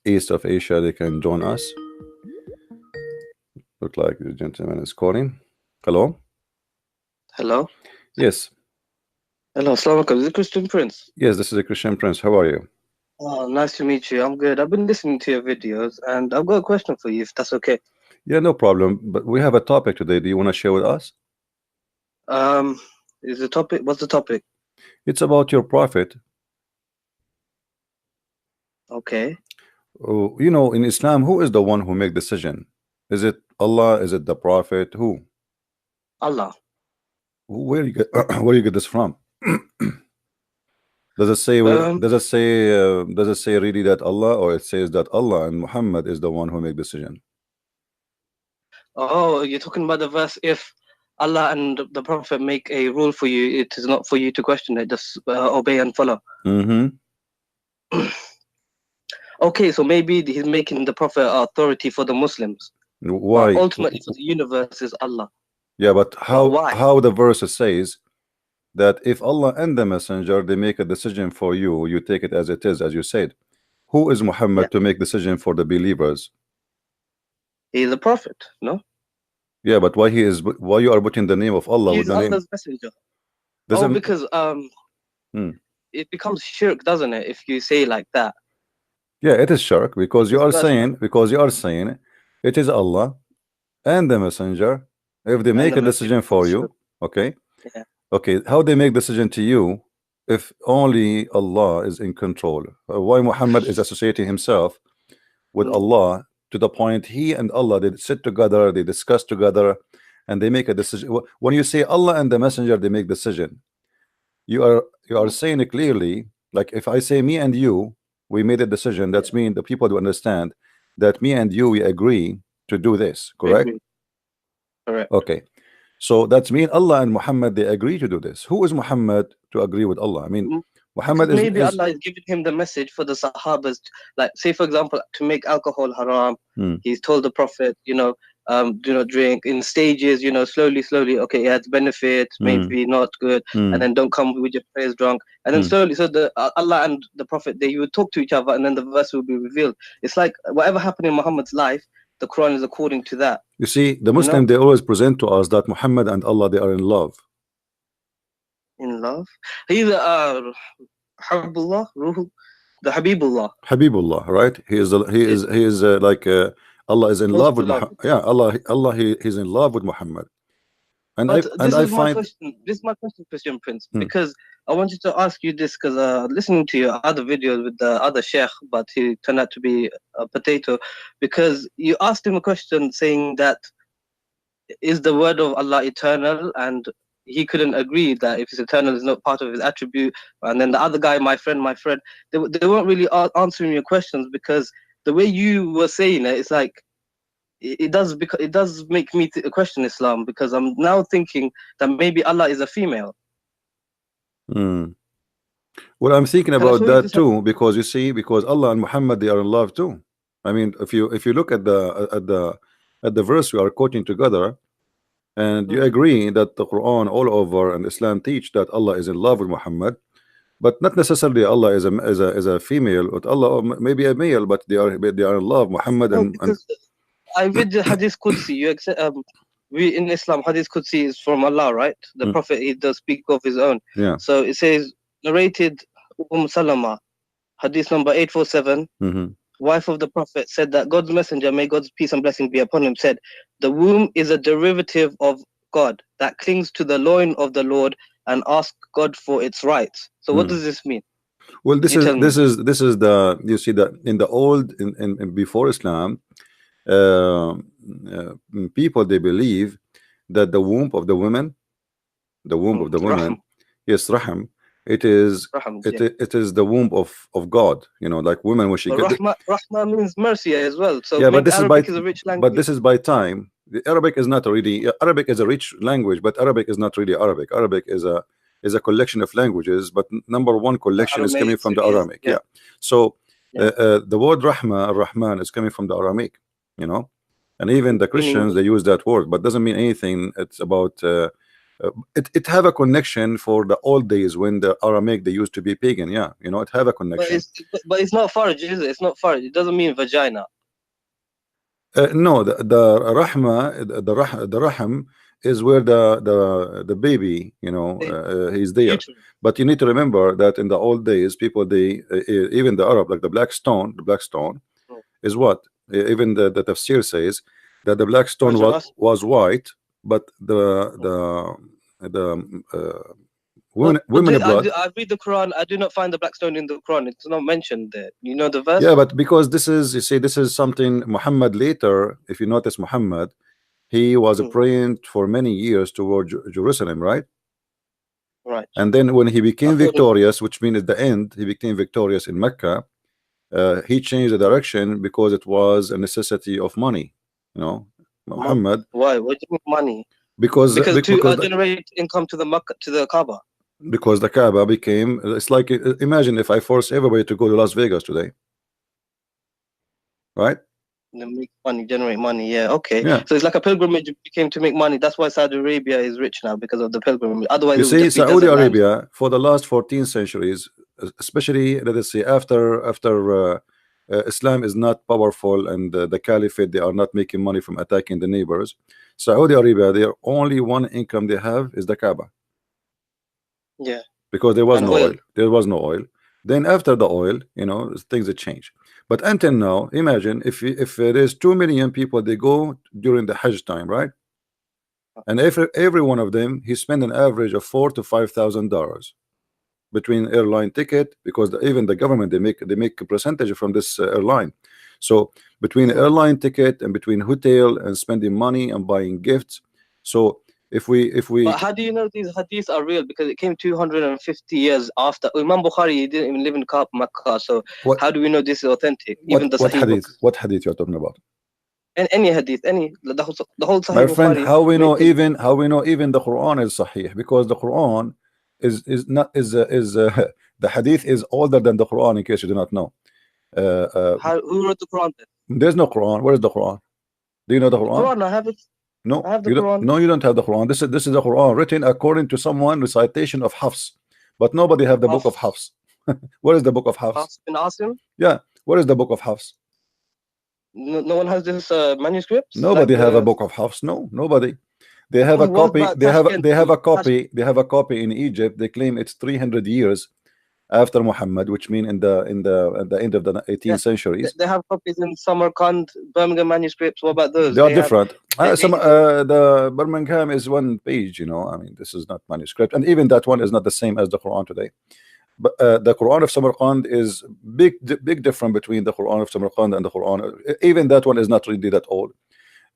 east of Asia, they can join us. Look like the gentleman is calling. Hello. Hello. Yes. Hello. Assalamu alaikum. Is it Christian Prince? Yes, this is a Christian Prince. How are you? Oh, nice to meet you. I'm good. I've been listening to your videos and I've got a question for you, if that's okay. Yeah, no problem. But we have a topic today. Do you want to share with us? Um, is the topic, what's the topic? It's about your prophet. Okay. You know, in Islam, who is the one who make decision? Is it Allah? Is it the prophet? Who? Allah. Where you get where you get this from? Does it say Um, does it say really that Allah, or it says that Allah and Muhammad is the one who make decision? oh, you're talking about the verse, if Allah and the Prophet make a rule for you, it is not for you to question it, just obey and follow. Mm-hmm. Okay, so maybe he's making the Prophet authority for the Muslims, but Why? ultimately for the universe is Allah. Yeah, but But why? how the verse says that if Allah and the messenger they make a decision for you, you take it as it is, as you said. Who is Yeah, Muhammad to make decision for the believers? he's a prophet, no? Yeah, but why you are putting the name of Allah with He's the name? Allah's messenger. Oh, Doesn't because hmm. it becomes shirk, doesn't it? If you say like that, Yeah, it is shirk because you this are verse, saying it is Allah and the messenger. If they and make the a message decision for becomes shirk. you, okay, Yeah. okay, how they make decision to you if only Allah is in control? Why Muhammad is associating himself with Mm. Allah to the point he and Allah they sit together, they discuss together, and they make a decision. When you say Allah and the messenger they make decision, you are Mm. saying it clearly. Like if I say me and you we made a decision, Yeah, that's mean the people do understand that me and you we agree to do this, I correct? agree. Correct. Okay, so that's mean Allah and Muhammad they agree to do this. Who is Muhammad to agree with Allah? I mean, Mm. Because Muhammad maybe is Allah is giving him the message for the Sahabas, like say for example, to make alcohol haram. hmm, He's told the Prophet, do not drink in stages, slowly, slowly. Okay, it has benefits, hmm, maybe not good, and hmm, then don't come with your prayers drunk, and then hmm. slowly. So the Allah and the Prophet they would talk to each other, and then the verse will be revealed. It's like whatever happened in Muhammad's life, the Quran is according to that. You see, the You know, Muslim they always present to us that Muhammad and Allah they are in love. in love. He's Habibullah, Ruhu, the Habibullah, Habibullah, right? He is like Allah is in close love to with love. Muhammad. Yeah, Allah he's in love with Muhammad. And I But and this I is my find question. This is my question, Christian Prince, hmm, because I wanted to ask you this because listening to your other videos with the other sheikh, but he turned out to be a potato, because you asked him a question saying that is the word of Allah eternal, and he couldn't agree that if it's eternal is not part of his attribute. And then the other guy, my friend, they weren't really answering your questions because the way you were saying it, it's like it does make me question Islam because I'm now thinking that maybe Allah is a female. hmm. Well, I'm thinking Can I about show you that this? too because you see, because Allah and Muhammad they are in love too. I mean, if you look at the verse we are quoting together, and you Hmm. agree that the Quran all over and Islam teach that Allah is in love with Muhammad, but not necessarily Allah is a female, but Allah or maybe a male, but they are in love Muhammad No, and because I read the Hadith Qudsi. You accept, we in Islam, Hadith Qudsi is from Allah, right? The mm, Prophet he does speak of his own. yeah. So it says narrated Salama, Hadith number 847. Hmm. Wife of the Prophet said that God's messenger, may God's peace and blessing be upon him, said, "The womb is a derivative of God that clings to the loin of the Lord and asks God for its rights." So what Mm. does this mean? Well, Could this you is tell me? this is this is the you see that in the old in before Islam, uh, people they believe that the womb of the women, Rahm, yes, raham, it is Rahm, it yeah. it is the womb of God. You know, like women when she But get Rahma means mercy as well. So yeah, but maybe this is by Arabic is a rich but language. this is by time. The Arabic is not really Arabic is a rich language, but Arabic is not really Arabic. Arabic is a collection of languages, but number one collection is coming Aramaic, from the Syriac, Aramaic. yeah, Yeah, so yeah. the word Rahma or Rahman is coming from the Aramaic, you know, and even the Christians Meaning, they use that word, but doesn't mean anything. It's about it have a connection for the old days when the Aramaic they used to be pagan. Yeah, you know, it have a But connection. it's not farj, is it? It's not farj. It doesn't mean vagina. No, the rahma, the rahm is where the baby, you know, The he's there. uterus. But you need to remember that in the old days, people they even the Arab, like the black stone Mm. is what even the tafsir says that the black stone Rajul Aswad. was white, but the women blood. I read the Quran. I do not find the black stone in the Quran. It's not mentioned there. You know the verse? Yeah, but because this is, you see, this is something Muhammad later, if you notice, Muhammad, he was Mm. praying for many years toward Jerusalem, right? Right. And then when he became According, victorious, which means at the end he became victorious in Mecca, he changed the direction because it was a necessity of money, you know, Muhammad, why? What do you mean money? because Because to because generate income to the Makkah, to the Kaaba. because the Kaaba became, it's like, imagine if I force everybody to go to Las Vegas today, right? They make money, generate money. Yeah, okay. Yeah. So it's like a pilgrimage became to make money. That's why Saudi Arabia is rich now because of the pilgrimage. Otherwise, You it would see, just be Saudi desert land. Arabia for the last 14 centuries, especially let us say after Islam is not powerful and the caliphate they are not making money from attacking the neighbors. Saudi Arabia, their only one income they have is the Kaaba Yeah, because there was and no oil. oil. There was no oil. Then after the oil, you know, things that change. But until now, imagine if there is 2 million people they go during the Hajj time, right? And every one of them he spend an average of $4,000 to $5,000 between airline ticket, because even the government they make a percentage from this airline. So between Mhm. airline ticket and between hotel and spending money and buying gifts. So if we But how do you know these hadiths are real? Because it came 250 years after Imam Bukhari. He didn't even live in Makkah. So what how do we know this is authentic? what Even the what Sahih hadith books, what hadith you're talking about, and any hadith, any the whole my Sahih friend? Bukhari How we know written. even the Quran is sahih? Because the Quran is not is the hadith is older than the Quran, in case you do not know. Who wrote the Quran then? There's no Quran. Where is the Quran? Do you know the The Quran? Quran, I have it. I No, have the you don't. Quran. No, you don't have the Quran. This is the Quran written according to someone recitation of Hafs, but nobody have the book of Hafs, Hafs. Where is the book of Hafs? Hafs bin Asim. Yeah, where is the book of Hafs? No one has this manuscripts like Nobody have a the. book of Hafs. No, nobody. They have a He was copy. about Tashkent. They have a copy. They have a copy in Egypt. They claim it's 300 years after Muhammad, which mean at the end of the Yeah, 18th centuries. they have copies in Samarkand, Birmingham manuscripts. What about those? They are They have. different. Some They the Birmingham is one page. You know, I mean, this is not manuscript, and even that one is not the same as the Quran today. But the Quran of Samarkand is big difference between the Quran of Samarkand and the Quran. Even that one is not really that old.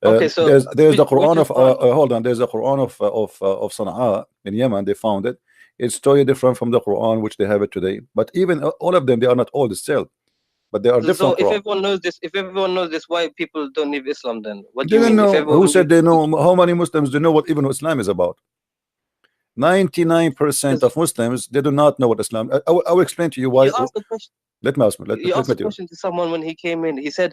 Okay, so There's the which Quran is of Quran? hold on. There's the Quran of Sana'a in Yemen. They found it. It's totally different from the Quran which they have it today. But even all of them, they are not old still, but they are So different Quran. if everyone knows this, why people don't leave Islam then? What do They you don't mean? If know. Who everyone knew said they this, know? How many Muslims do know what even Islam is about? 99% because of Muslims, they do not know what Islam. I will explain to you why. you asked the question. Let me ask me. You Let asked me a tell you. question to someone when he came in. He said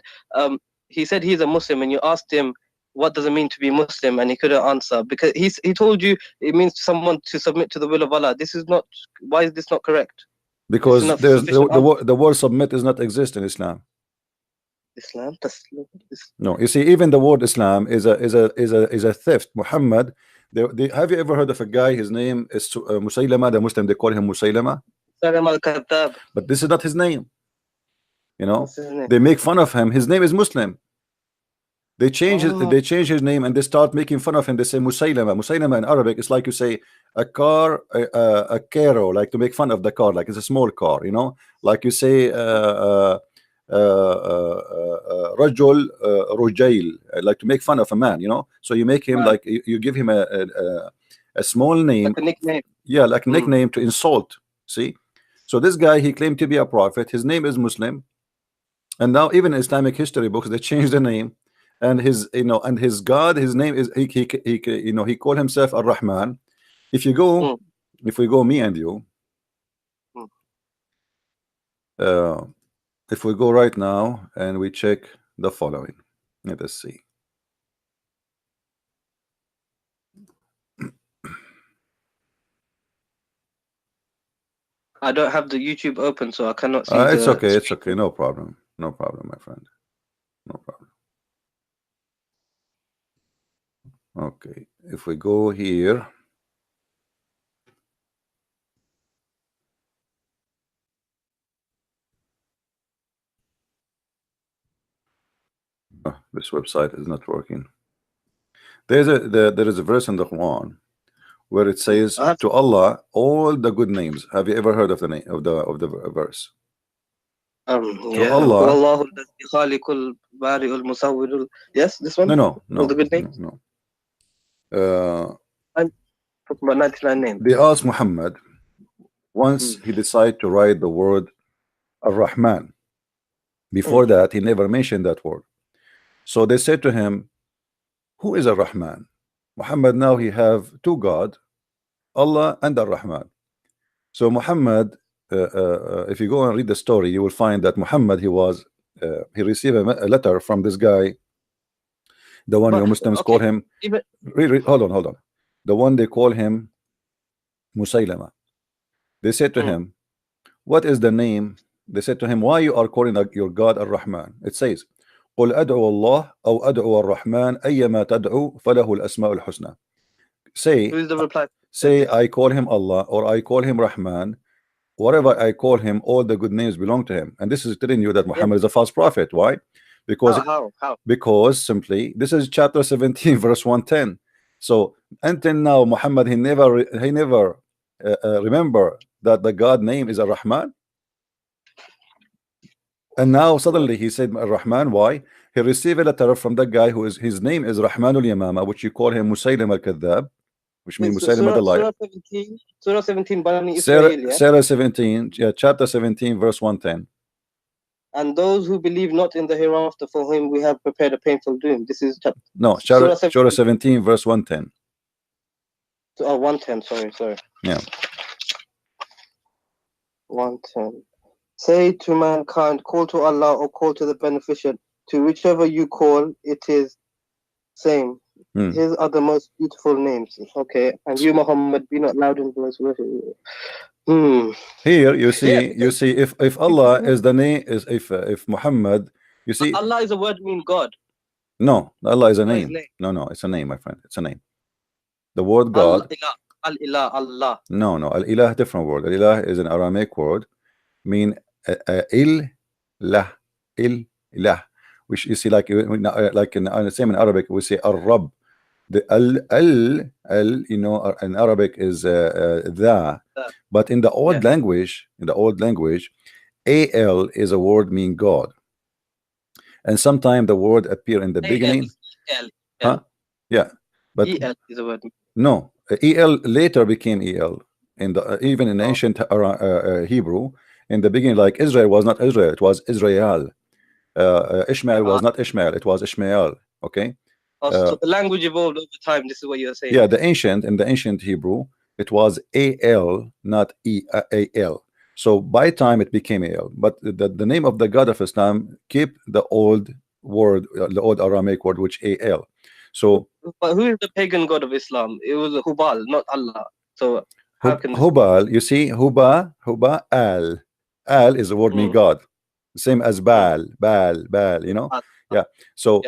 he's a Muslim, and you asked him what does it mean to be Muslim, and he couldn't answer because he told you it means someone to submit to the will of Allah. This is not. Why is this not correct? This is Because not there's sufficient answer. the word submit does not exist in Islam. Islam, No, you see, even the word Islam is a theft. Muhammad, have you ever heard of a guy? His name is Musaylama, the Muslim. They call him Musaylama, Salam al-Kadhab. but this is not his name. You know, What's his name? they make fun of him. His name is Muslim. Oh, They change his name and they start making fun of him. They say Musaylama. Musaylama in Arabic, it's like you say a car, a caro, like to make fun of the car, like it's a small car. You know, like you say. Rajul Rujail, like to make fun of a man, you know. So you make him man, like you give him a small like name, a nickname. yeah, like a Mm. nickname to insult. See, so this guy he claimed to be a prophet. His name is Muslim, and now even in Islamic history books they changed the name, and his and his God, his name is he called himself Ar Rahman. If you go, Mm. if we go, me and you, Mm. uh, if we go right now and we check the following, let us see. I don't have the YouTube open, so I cannot see It's the okay. It's screen. okay. No problem. No problem, my friend. No problem. Okay. If we go here. Oh, this website is not working. There is a verse in the Quran where it says I have to Allah all the good names. Have you ever heard of the name of the verse? To yeah. Allah. Wallahu alladhi khaliqul bari'ul musawwirul. Yes, this one. No, All the good no, names. no. I'm talking about 99 names. They asked Muhammad once he decided to write the word Ar-Rahman. Before that, he never mentioned that word. So they said to him, who is Ar-Rahman? Muhammad, now he have two God, Allah and Ar-Rahman. So Muhammad, if you go and read the story, you will find that Muhammad, he received a letter from this guy, the one your Muslims call him. Hold on. The one they call him Musaylama. They said to him, what is the name? They said to him, why you are calling your God Ar-Rahman? It says, قل أدعو الله أو أدعو الرحمن أيما تدعو فله الأسماء الحسنى. Who is the reply? Say I call him Allah or I call him Rahman. Whatever I call him, all the good names belong to him. And this is telling you that Muhammad is a false prophet. Why? Because How? because simply this is chapter 17 verse 110. So until now Muhammad he never remember that the God name is Ar-Rahman. And now suddenly he said Ar-Rahman. Why? He received a letter from that guy who is his name is Rahmanul Yamama, which you call him Musaylim al-Kadhab, which means Musaylim the liar. Surah 17 Bani Israel, yeah? Surah 17, yeah, chapter 17 verse 110. And those who believe not in the hereafter, for whom we have prepared a painful doom. This is Surah 17 verse 110. 110, sorry. Yeah. 110. Say to mankind, call to Allah or call to the beneficent. To whichever you call, it is same. His are the most beautiful names. Okay. And you, Muhammad, be not loud in voice. Here you see if Allah is the name, is if Muhammad, you see Allah is a word mean God. No, Allah is a name. No, it's a name, my friend. It's a name. The word God. Al-Ilah, Allah. No, Al-Ilah, different word. Al-Ilah is an Aramaic word, mean il-lah, which you see like in same in Arabic we say Ar-Rab. The al you know in Arabic is the, but in the old language, al is a word mean God, and sometimes the word appear in the beginning. Yeah, but el is a word. No, el later became el in the even in ancient Hebrew. In the beginning, like Israel was not Israel, it was Israel. Ishmael was not Ishmael, it was Ishmael. Okay. So the language evolved over time. This is what you're saying. Yeah, in the ancient Hebrew, it was al, not al. So by time it became al. But the name of the God of Islam keep the old word, the old Aramaic word, which al. So, but who is the pagan god of Islam? It was Hubal, not Allah. So how can Hubal? You see, Huba, al is the word mean God, same as Baal. You know, yeah. So.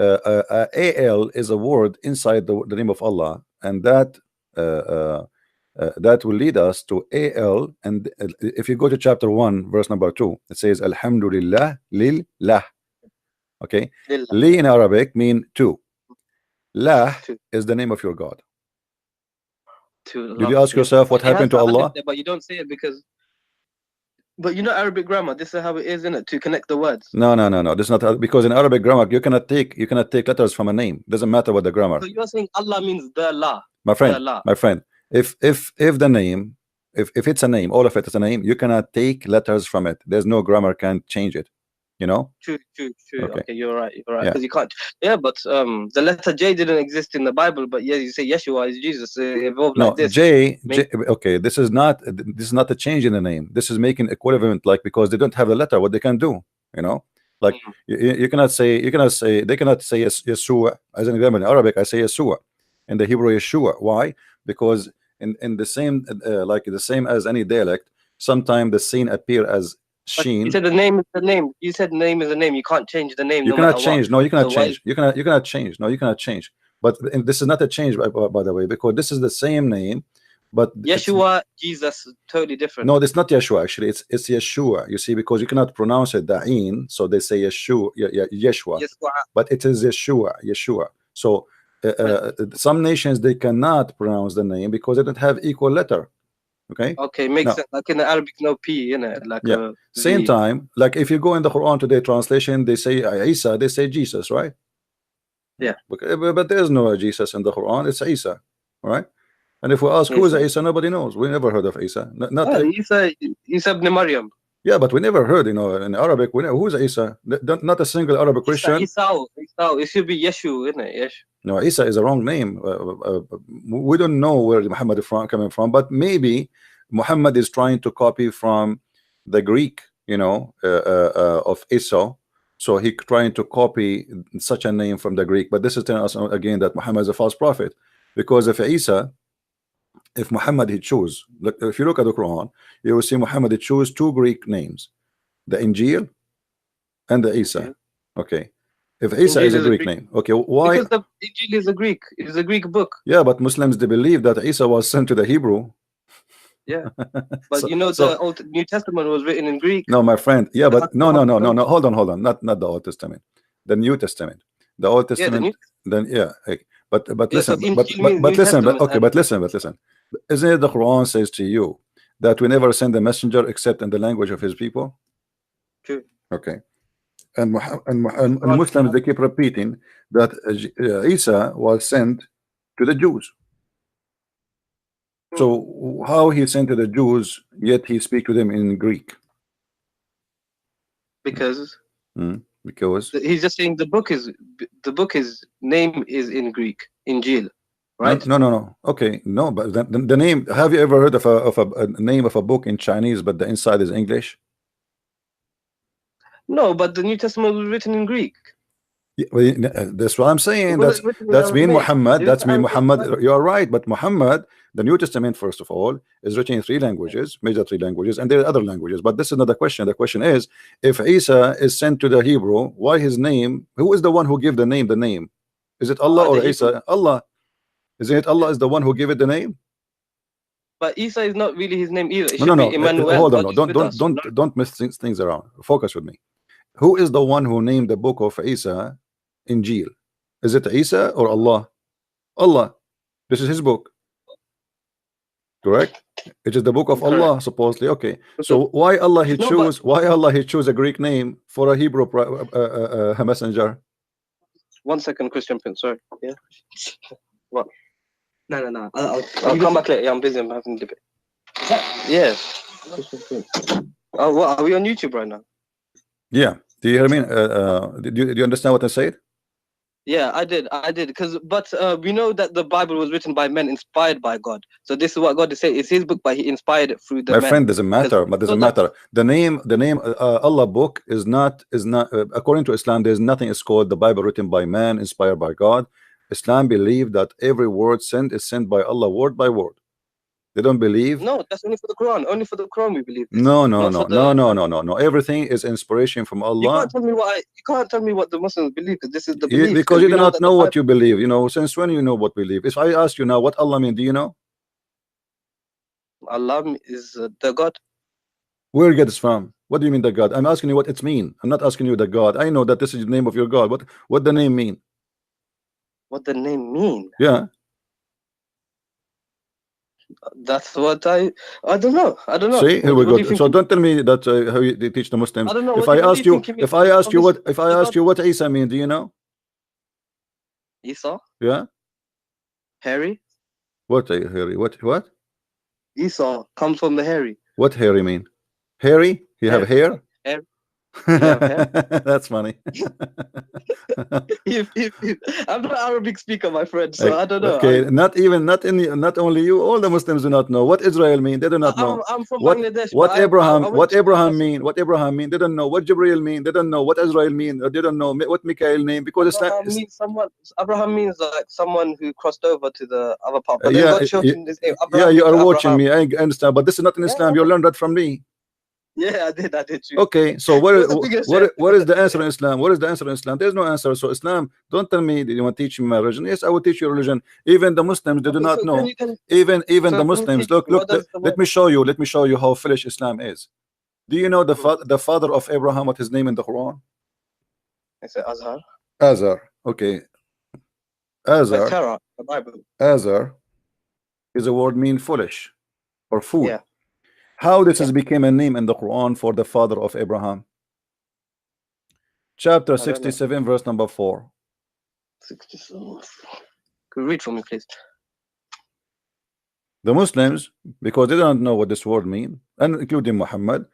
Al is a word inside the name of Allah, and that will lead us to al. And if you go to chapter 1 verse number 2, it says Alhamdulillah lillah. Okay, li in Arabic mean two. Lah is the name of your God. Did you ask yourself what happened to Allah? But you don't say it because. But you know Arabic grammar. This is how it is, isn't it? To connect the words. No. This is not, because in Arabic grammar you cannot take letters from a name. Doesn't matter what the grammar. So you're saying Allah means the La. My friend. If the name, if it's a name, all of it is a name, you cannot take letters from it. There's no grammar can change it. You know. True. Okay, you're right. Because you can't. Yeah, but the letter J didn't exist in the Bible, but yeah, you say Yeshua is Jesus. It evolved like this. J. Okay, this is not a change in the name. This is making equivalent, like, because they don't have a letter, what they can do. You know, like you cannot say they cannot say Yeshua as an example. In Arabic, I say Yeshua. In the Hebrew, Yeshua. Why? Because in the same like the same as any dialect. sometimes the sin appear as But you sheen. said the name is the name. You said name is the name. You can't change the name You no cannot matter change. what. No, you cannot So why? change. You cannot change. No, you cannot change. But and this is not a change, by the way, because this is the same name, but it's Yeshua, Jesus, totally different. no, it's not Yeshua. Actually, it's Yeshua. You see, because you cannot pronounce it Da'in, so they say Yeshua, Yeshua, Yeshua. but it is Yeshua, Yeshua. So some nations they cannot pronounce the name because they don't have equal letter. Okay. Okay, makes Now, sense. Like in the Arabic, no P in it, like yeah. a Same V. time, like if you go in the Quran today translation, they say Isa, they say Jesus, right? Yeah. But there's no Jesus in the Quran. It's Isa, all right? And if we ask who is Isa. Isa, nobody knows. We never heard of Isa. Not Oh, Isa ibn Maryam. yeah, but we never heard, in Arabic. We know who's Isa. Not a single Arabic Christian. Isa. It should be Yeshu, isn't it? Yesh. No, Isa is a wrong name. We don't know where Muhammad is coming from, but maybe Muhammad is trying to copy from the Greek, of Isa. So he trying to copy such a name from the Greek. But this is telling us again that Muhammad is a false prophet, because if Muhammad he chose, look, if you look at the Quran, you will see Muhammad he chose two Greek names, the Injil and the Isa. Okay. If Isa Injil is a is a Greek Greek. name, okay, why? Because the Injil is a Greek. It's a Greek book. Yeah, but Muslims they believe that Isa was sent to the Hebrew. Yeah. But So- the New Testament was written in Greek. No, my friend. Yeah, The but no. Hold on. Not the Old Testament, the New Testament. The Old Yeah, the Testament. New. Then yeah, but Yeah, listen, so but Injil means New listen, Testament. okay, but listen. Isn't it the Quran says to you that we never send a messenger except in the language of his people? True. Okay. And Muslims they keep repeating that Isa was sent to the Jews. So how he sent to the Jews, yet he speak to them in Greek? Because Because he's just saying the book is name is in Greek, Injil, right? no. Okay, no, but the name. Have you ever heard of a name of a book in Chinese, but the inside is English? No, but the New Testament was written in Greek. Yeah, well, that's what I'm saying. wasn't written in That's been Aramaic. Muhammad. It That's was been Arabic, Muhammad. right? You are right, but Muhammad, the New Testament, first of all, is written in three languages, major three languages, and there are other languages. But this is not the question. The question is, if Isa is sent to the Hebrew, why his name? Who is the one who gave the name? The name is it Allah or the Isa? Hebrew. Allah. Isn't it Allah is the one who gave it the name? But Isa is not really his name either. It No, should no. be Emmanuel. Hold on. God No. is with us. Don't miss things around. Focus with me. Who is the one who named the book of Isa Injil? Is it Isa or Allah? Allah. This is his book. Correct? It is the book of Correct. Allah, supposedly. Okay. So why Allah he No, choose? Why Allah he choose a Greek name for a Hebrew messenger? 1 second, Christian Prince. Sorry. Yeah. What? No. I'll come back later. Yeah, I'm busy. I'm having a debate. Yeah. Christian Prince. Oh, what? Are we on YouTube right now? Yeah. Do you hear me? Do you understand what I said? Yeah, I did. But we know that the Bible was written by men inspired by God. So this is what God is saying. It's His book, but He inspired it through the My men. friend, doesn't matter. But doesn't matter. The name Allah book is not according to Islam. There's nothing is called the Bible written by man, inspired by God. Islam believe that every word sent is sent by Allah, word by word. They don't believe. No, that's only for the Quran. Only for the Quran we believe this. No. Everything is inspiration from Allah. You can't tell me what the Muslims believe, because this is the belief. Because you do not know what you believe. Since when you know what believe? If I ask you now what Allah mean, do you know? Allah is the God. Where you get this from? What do you mean the God? I'm asking you what it mean. I'm not asking you the God. I know that this is the name of your God. What the name mean? What the name mean? Yeah. That's what I don't know. See, here we go. So don't tell me that how they teach the Muslims. I don't know. If I ask you what Isa mean, do you know? Esau? Yeah. Hairy? What hairy? What? Esau comes from the hairy. What hairy mean? Hairy? He have hair? Hair. Yeah, I'm here. That's funny. I'm not Arabic speaker, my friend, so I don't know. Okay, not even not only you, all the Muslims do not know what Israel mean. They do not know I'm from what Bangladesh, but what I Abraham went what to school Abraham myself. mean. What Abraham mean. They don't know what Jibril mean. They don't know what Israel mean. Or they don't know what Mikael name because Islam. Abraham means someone. Abraham means like someone who crossed over to the other part. But then Yeah, God shortened his name. yeah, Abraham you means are watching Abraham. me. I understand, but this is not in Yeah, Islam. You learned that from me. yeah, I did too. Okay, so You're the biggest chef. what is the answer in Islam? What is the answer in Islam? There's no answer. So Islam, don't tell me that you want to teach me my religion. Yes, I will teach you religion. Even the Muslims, they do Okay, not know. you can Even the can you Muslims, teach look, me what does the let word? me show you. Let me show you how foolish Islam is. Do you know Hmm. the father of Abraham? What his name in the Quran? It's Azhar. Azar. Okay, Like Azar. Torah, the Bible. Azar is a word mean foolish or fool. Yeah, How this yeah. has became a name in the Quran for the father of Abraham? Chapter I don't know. 67, verse number 4. 67. Could you read for me, please? The Muslims, because they don't know what this word means, and including Muhammad,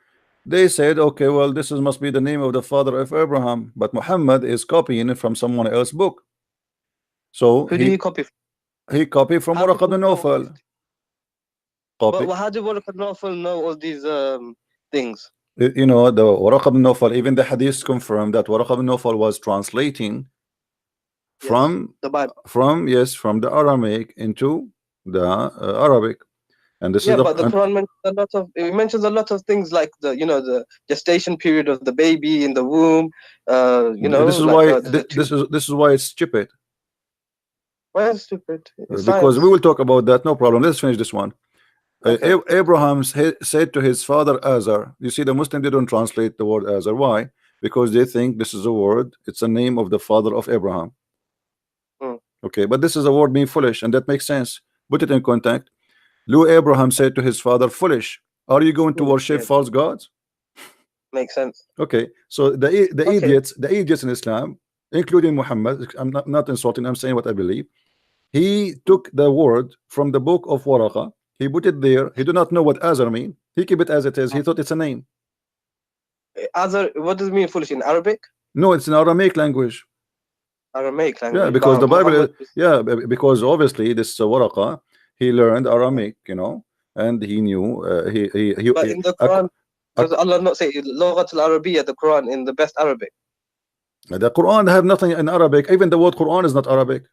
they said, okay, well, this must be the name of the father of Abraham, but Muhammad is copying it from someone else's book. So Who do you copy from? he copied from How do Waraq you ibn know all these Nawfal. things? Copy. But how do Waraq al-Nawfal know all these things? You know, the Waraq ibn Nawfal, even the hadith confirmed that Waraq ibn Nawfal was translating Yes, from the Bible. from the Aramaic into the Arabic, and this is Yeah, the but the Quran mentions a lot of things like the gestation period of the baby in the womb. this is Like why the two. this is why it's stupid. Why is stupid? It's Because we science. will talk about that. No problem. Let's finish this one. Okay. Abraham said to his father Azar. You see, the Muslim they don't translate the word Azar. Why? Because they think this is a word. It's a name of the father of Abraham. Mm. Okay, but this is a word being foolish, and that makes sense. Put it in contact. Lou Abraham said to his father, "Foolish. Are you going to Foolish. worship Yeah, false gods?" makes sense. Okay, so Okay. the idiots in Islam, including Muhammad. I'm not insulting. I'm saying what I believe. He took the word from the book of Waraqa. He put it there. He do not know what Azar mean. He keep it as it is. He thought it's a name. Other, what does it mean foolish in Arabic? No, it's an Aramaic language. Aramaic Yeah, language. because But the Bible is, Muhammad yeah, because obviously this Waraqa, he learned Aramaic, and he knew but in the Quran, does Allah not say Lughat al-Arabiya, the Quran, in the best Arabic? the Quran have nothing in Arabic. Even the word Quran is not Arabic.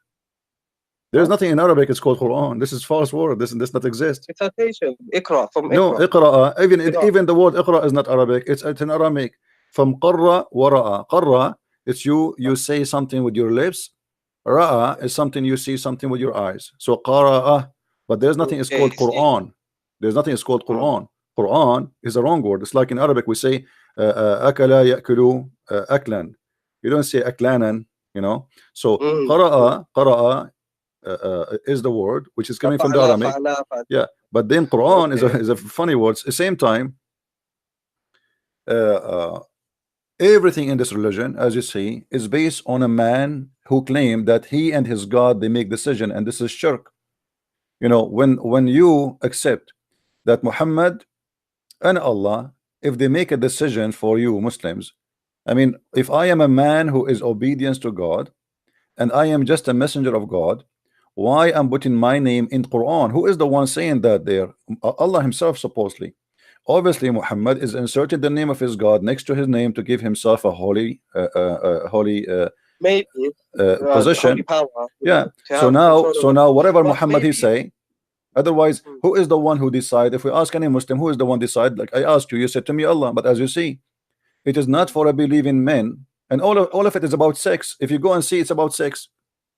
There's Huh? nothing in Arabic. It's called Quran. This is false word. This does not exist. It's citation. Iqra, from No, Iqra. Iqra. Qira. Even the word Iqra is not Arabic. It's in Aramaic. From Qarra wa Ra'a. Qarra, it's you say something with your lips. Ra'a is something you see something with your eyes. So Qara'a, but there's nothing is Okay, called see. Quran. There's nothing is called Mm. Quran. Quran is a wrong word. It's like in Arabic we say akala ya'kulu aklan. You don't say aklanan. So Mm. qara'a is the word which is coming from the Fa'ala, Aramaic. fa'ala, fa'ala. Yeah, but then Quran is Okay. a funny word. At the same time, uh, uh, everything in this religion, as you see, is based on a man who claimed that he and his God they make decision, and this is shirk. When you accept that Muhammad and Allah, if they make a decision for you Muslims, I mean, if I am a man who is obedience to God and I am just a messenger of God, why I'm putting my name in Quran? Who is the one saying that there? Allah himself supposedly. Obviously Muhammad is inserting the name of his God next to his name to give himself a holy Maybe holy position. power, Yeah, to so have now control so over. now whatever But Muhammad he maybe. say, otherwise Mm. who is the one who decide? If we ask any Muslim, who is the one decide? Like I asked you, you said to me Allah, but as you see, it is not for a believing men, and all of it is about sex. If you go and see, it's about sex.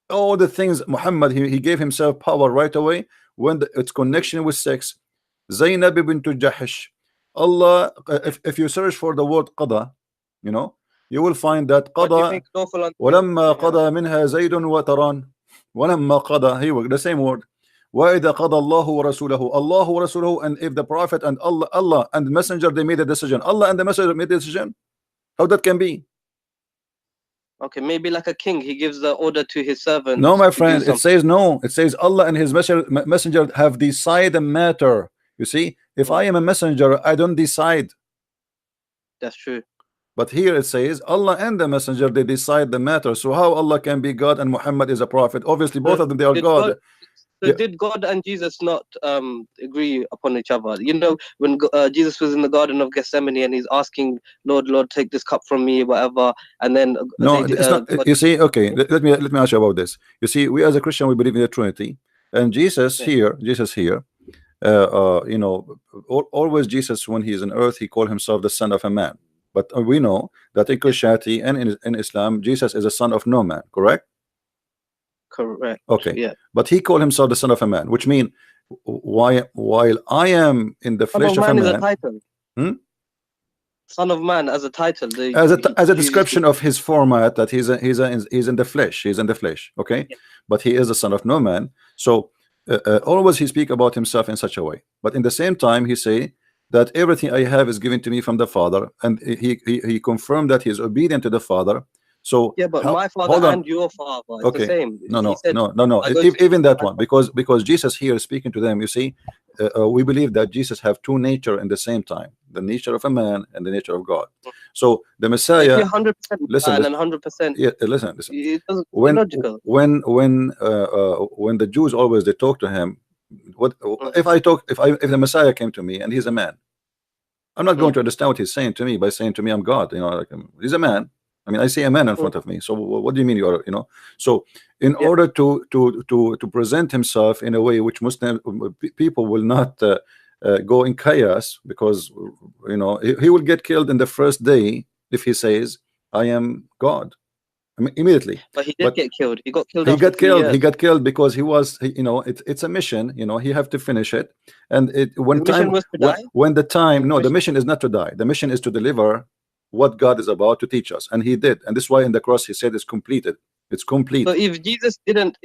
All the things Muhammad he gave himself power right away when its Mm. connection with sex. Zainab bint Jahish. Allah, if you search for the word qada, you will find that What do you qada think Nawfal understood? ولما Yeah. قضى منها زيد وتران ولما قضى he the same word وإذا قضى الله ورسوله الله ورسوله, and if the prophet and Allah and the messenger they made a decision, Allah and the messenger made a decision, how that can be? Okay, maybe like a king, he gives the order to his No, servants my to do friend, it something. says no. It says Allah and his messenger have decided the matter. You see, if Mm. I am a messenger, I don't decide. That's true. But here it says Allah and the messenger, they decide the matter. So how Allah can be God and Muhammad is a prophet? Obviously both So of them, they are did God. God? So Yeah. did God and Jesus not agree upon each other? You know, when Jesus was in the Garden of Gethsemane and he's asking, Lord, Lord, take this cup from me, whatever, and then No, it's not. God, You see, okay, let me ask you about this. You see, we as a Christian, we believe in the Trinity, and Jesus yeah, here, you know, always Jesus, when he is on earth, he called himself the son of a man. But we know that in yeah, Christianity and in Islam, Jesus is a son of no man, correct? correct, Okay, yeah. but he called himself the son of a man, which means why while I am in the Son flesh of of a Man is a man, title. hmm? Son of Man as a title. as a He as a chooses to. description of his format, that he's in the flesh, he's in the flesh, okay, Yeah, but he is the son of no man. So always he speak about himself in such a way, but in the same time he say that everything I have is given to me from the Father, and he confirmed that he is obedient to the Father. So yeah, but how, my father hold on. and your father, it's the Okay. same. No, He no, said, no, no, no. I go to Even that my one, father. because Jesus here is speaking to them. You see, we believe that Jesus have two nature in the same time, the nature of a man and the nature of God. So the But if Messiah, you're 100% listen, man listen, and 100%, yeah, listen. it doesn't When illogical. when the Jews always they talk to him, what Mm, if the Messiah came to me and he's a man? I'm not going mm, to understand what he's saying to me by saying to me I'm God. You know, like he's a man. I mean, I see a man in mm, front of me. So what do you mean you are? You know. So in yeah, order to present himself in a way which Muslim people will not go in chaos, because you know he will get killed in the first day if he says I am God. I mean, immediately. but he did But get killed. He got killed he after got three killed. He years. got killed because he was, you know, it's a mission. You know, he have to finish it. And His mission was to die. when the time, His no, the mission. mission is not to die. The mission is to deliver what God is about to teach us, and he did. And this is why in the cross he said it's completed. It's So complete. if Jesus didn't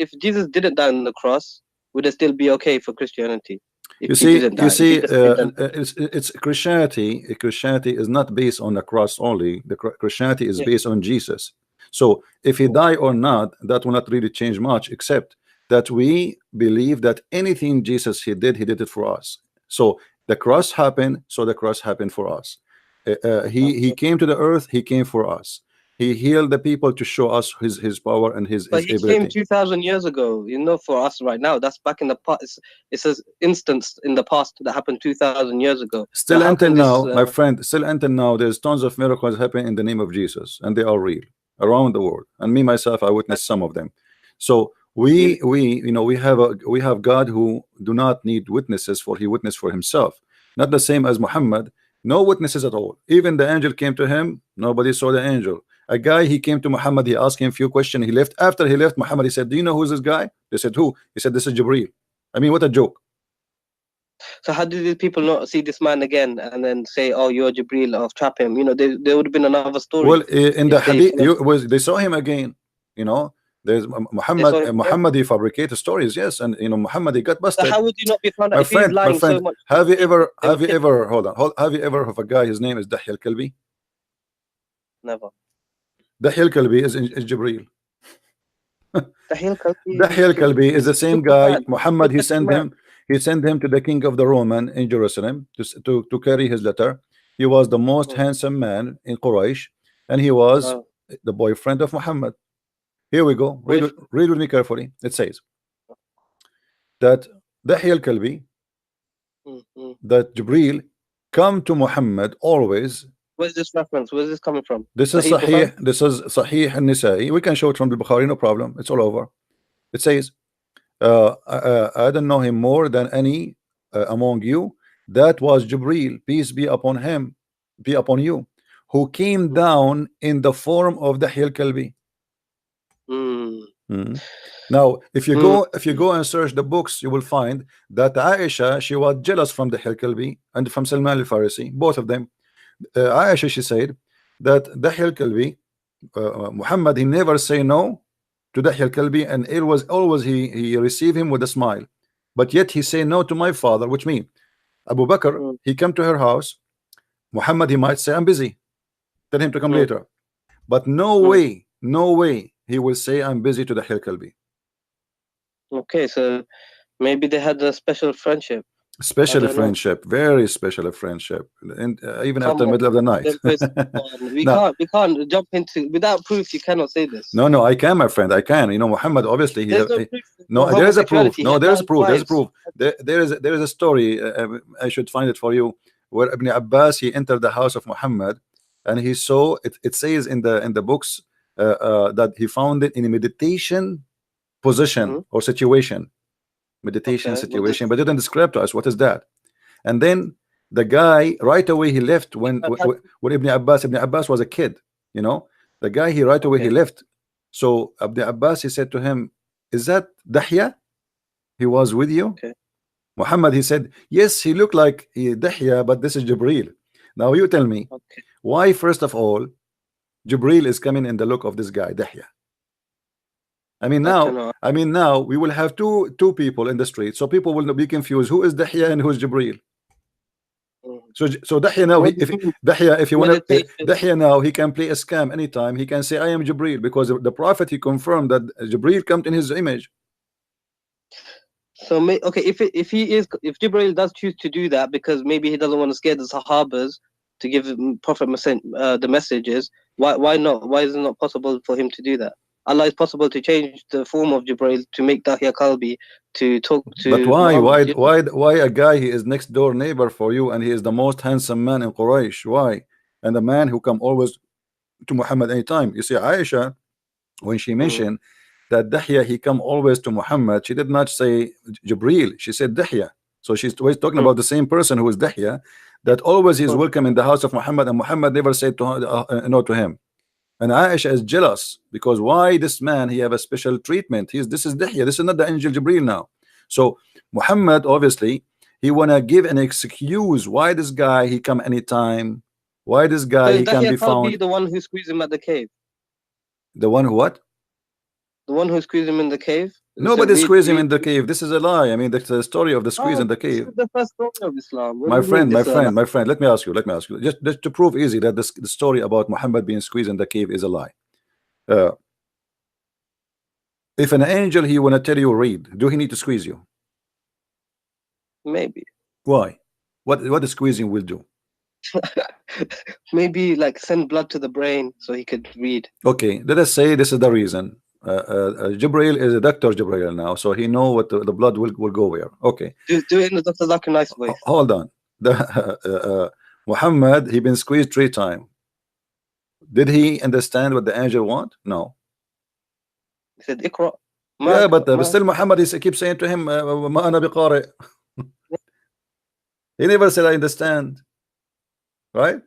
die on the cross, would it still be okay for Christianity? If You he see, didn't die, if he just didn't. it's Christianity. Christianity is not based on the cross only. The Christianity is Yeah. based on Jesus. So if he die or not, that will not really change much, except that we believe that anything Jesus he did it for us. So the cross happened, so the cross happened for us. He Okay. came to the earth. He came for us. He healed the people to show us his power and But his he came ability. 2,000 years ago. You know, for us right now, that's back in the past. It's an instance in the past that happened 2,000 years ago. So Still how until can this? now, my friend, still until now, there's tons of miracles happening in the name of Jesus, and they are real around the world. And me myself, I witnessed some of them. So You, we have God who do not need witnesses, for he witnessed for himself. Not the same as Muhammad, no witnesses at all. Even the angel came to him, nobody saw the angel. A guy, he came to Muhammad, he asked him a few questions, he left. After he left, Muhammad, he said, do you know who's this guy? They said, who? He said, this is Jibreel. I mean, what a joke. so how did these people not see this man again and then say, "Oh, you're Jibril," or trap him? You know, there would have been another story Well, in the if they hadith, followed. they saw him again. You know, there's They Muhammad. saw him again. Muhammad he fabricated stories, yes, and you know Muhammad he got So busted. how would you not be found out if he's My lying so friend, much? They have would you kill him. ever have you ever have a guy? His name is Dihyah Kalbi. Never. Dihyah Kalbi is Jibreel. The hell, Dihyah Kalbi is the it's same looking guy. bad. Muhammad Look at this man. he sent him to the king of the Roman in Jerusalem to carry his letter. He was the most Mm. handsome man in Quraysh, and he was the boyfriend of Muhammad. Here we go. Boy, Read with me carefully. It says that Dihyah al-Kalbi, mm, mm. that Jibril come to Muhammad always. Where's this reference? Where's this coming from? This is Sahih Bukhari? Sahih. This is Sahih al-Nisa'i. We can show it from the Bukhari, no problem. It's all over. It says, I don't know him more than any among you. That was Jibril, peace be upon him, be upon you, who came Mm, down in the form of Dihyah al-Kalbi. mm, Now, mm. if you go and search the books, you will find that Aisha, she was jealous from the Kalbi and from Salman al-Farisi, both of them. Aisha, she said that the Kalbi, Muhammad, he never say no to the Kalbi, and it was always he receive him with a smile. But yet he say no to my father, which means Abu Bakr, Mm, he come to her house. Muhammad, he might say, I'm busy. Tell him to come mm, later. But no mm. way, no way he will say, I'm busy to the Kalbi. Okay, so maybe they had a special friendship. I Special don't know. friendship, very special friendship, and even Come after on, middle of the night. then Chris. Come on. We No, can't. We can't jump into without proof. You cannot say this. no, no, I can, my friend, I can. You know, Muhammad, obviously, There's no proof no, for there is a proof. homosexuality. He No, had there is a 9 proof. There's a wives. proof. There is a story. I should find it for you, where Ibn Abbas he entered the house of Muhammad, and he saw it. It says in the books that he found it in a meditation position Mhm. or situation, meditation Okay. What situation, does but didn't describe to us what is that. And then the guy right away he left when Ibn Abbas was a kid, you know, the guy he right away he okay. left. So Ibn Abbas he said to him, is that Dahya? He was with you? Okay. Muhammad he said, yes, he looked like Dahya, but this is Jibril. Now you tell me Okay. why first of all Jibril is coming in the look of this guy Dahya. I mean I don't now, know. we will have two people in the street, so people will not be confused who is Dahya and who is Jibril. Mm. So Dahya now, What do you mean? Dahya, if you want to, Meditation. Dahya now, he can play a scam anytime. He can say, I am Jibril, because the prophet he confirmed that Jibril come in his image. So okay, if Jibril does choose to do that because maybe he doesn't want to scare the Sahabas to give Prophet the messages, why not? Why is it not possible for him to do that? Allah is possible to change the form of Jibril to make Dihyah Kalbi to talk But to Muhammad. why a guy he is next door neighbor for you, and he is the most handsome man in Quraysh? Why? And the man who come always to Muhammad anytime. You see, Aisha, when she Mm, mentioned that Dahya he come always to Muhammad, she did not say Jibril, she said Dahya. So she's always talking mm, about the same person who is Dahya, that always is mm. welcome in the house of Muhammad, and Muhammad never said to no to him. And Aisha is jealous because why this man he have a special treatment? This is Dahya, this is not the angel Jibril now. So Muhammad obviously he wanna give an excuse why this guy he come anytime, why this So guy is he can Dihyah be Kalbi found. the one who squeezed him at the cave? The one who what? The one who squeezed him in the cave? So Nobody read, squeezed him read. in the cave. This is a lie. I mean, the story of the squeeze Oh, in the this cave. is the first story of Islam. What do My you mean friend, my this? friend, my friend. Let me ask you. Just to prove easy that the story about Muhammad being squeezed in the cave is a lie. Uh, if an angel he wanna tell you read, do he need to squeeze you? Maybe. Why? What the squeezing will do? Maybe like send blood to the brain so he could read. Okay, let us say this is the reason. Jibril is a doctor Jibril now, so he know what the blood will go where. Okay, Do it in the Dr. Zakir nice voice. hold on. The Muhammad he been squeezed 3 times. Did he understand what the angel want? No. He said, Ikra. Yeah, Mark, but Mark. still Muhammad is keep saying to him, "Ma ana biqari." He never said, "I understand." Right?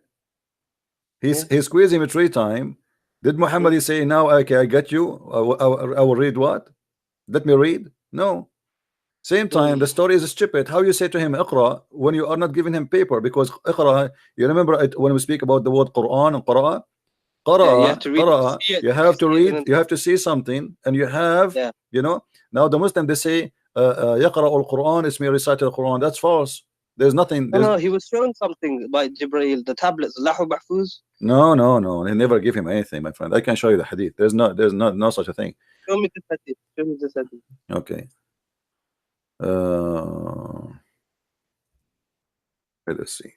Yeah. He squeezed him 3 times. Did Muhammad Mm, he say, "Now okay, I get you. I will read what? Let me read." No. Same time, the mm. story is stupid. How you say to him, "Iqra," when you are not giving him paper? Because Iqra, you remember it, when we speak about the word Quran and Qara'a, Yeah, you have Qara'a, to read it to Qara'a, see it. you If you have to see it, read, then you have to see something, and you have, yeah. you know. Now the Muslim they say, "Yaqra al-Quran," it's me recite the Quran. That's false. There's nothing. No, There's no, he was shown something by Jibreel, the tablets, Lahu Mahfuz. no. They never give him anything, my friend. I can show you the hadith. There's no such a thing. Show me the hadith. Show me the hadith. Okay. Uh, let us see.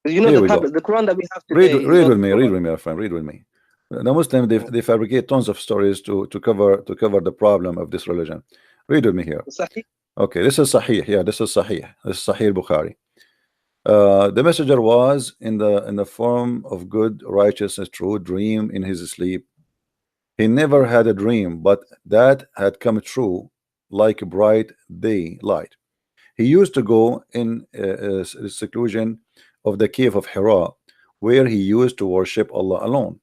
You know Here the we go. tablet, the Quran that we have Read, today is read not with the me. Read Quran. with me, my friend. Read with me. The Muslim Mm. they fabricate tons of stories to cover the problem of this religion. Read with me here. Sahih? Okay, this is Sahih. Yeah, this is Sahih. This is Sahih Bukhari. The messenger was in the form of good, righteous, and true dream in his sleep. He never had a dream, but that had come true like bright daylight. He used to go in seclusion of the cave of Hira, where he used to worship Allah alone.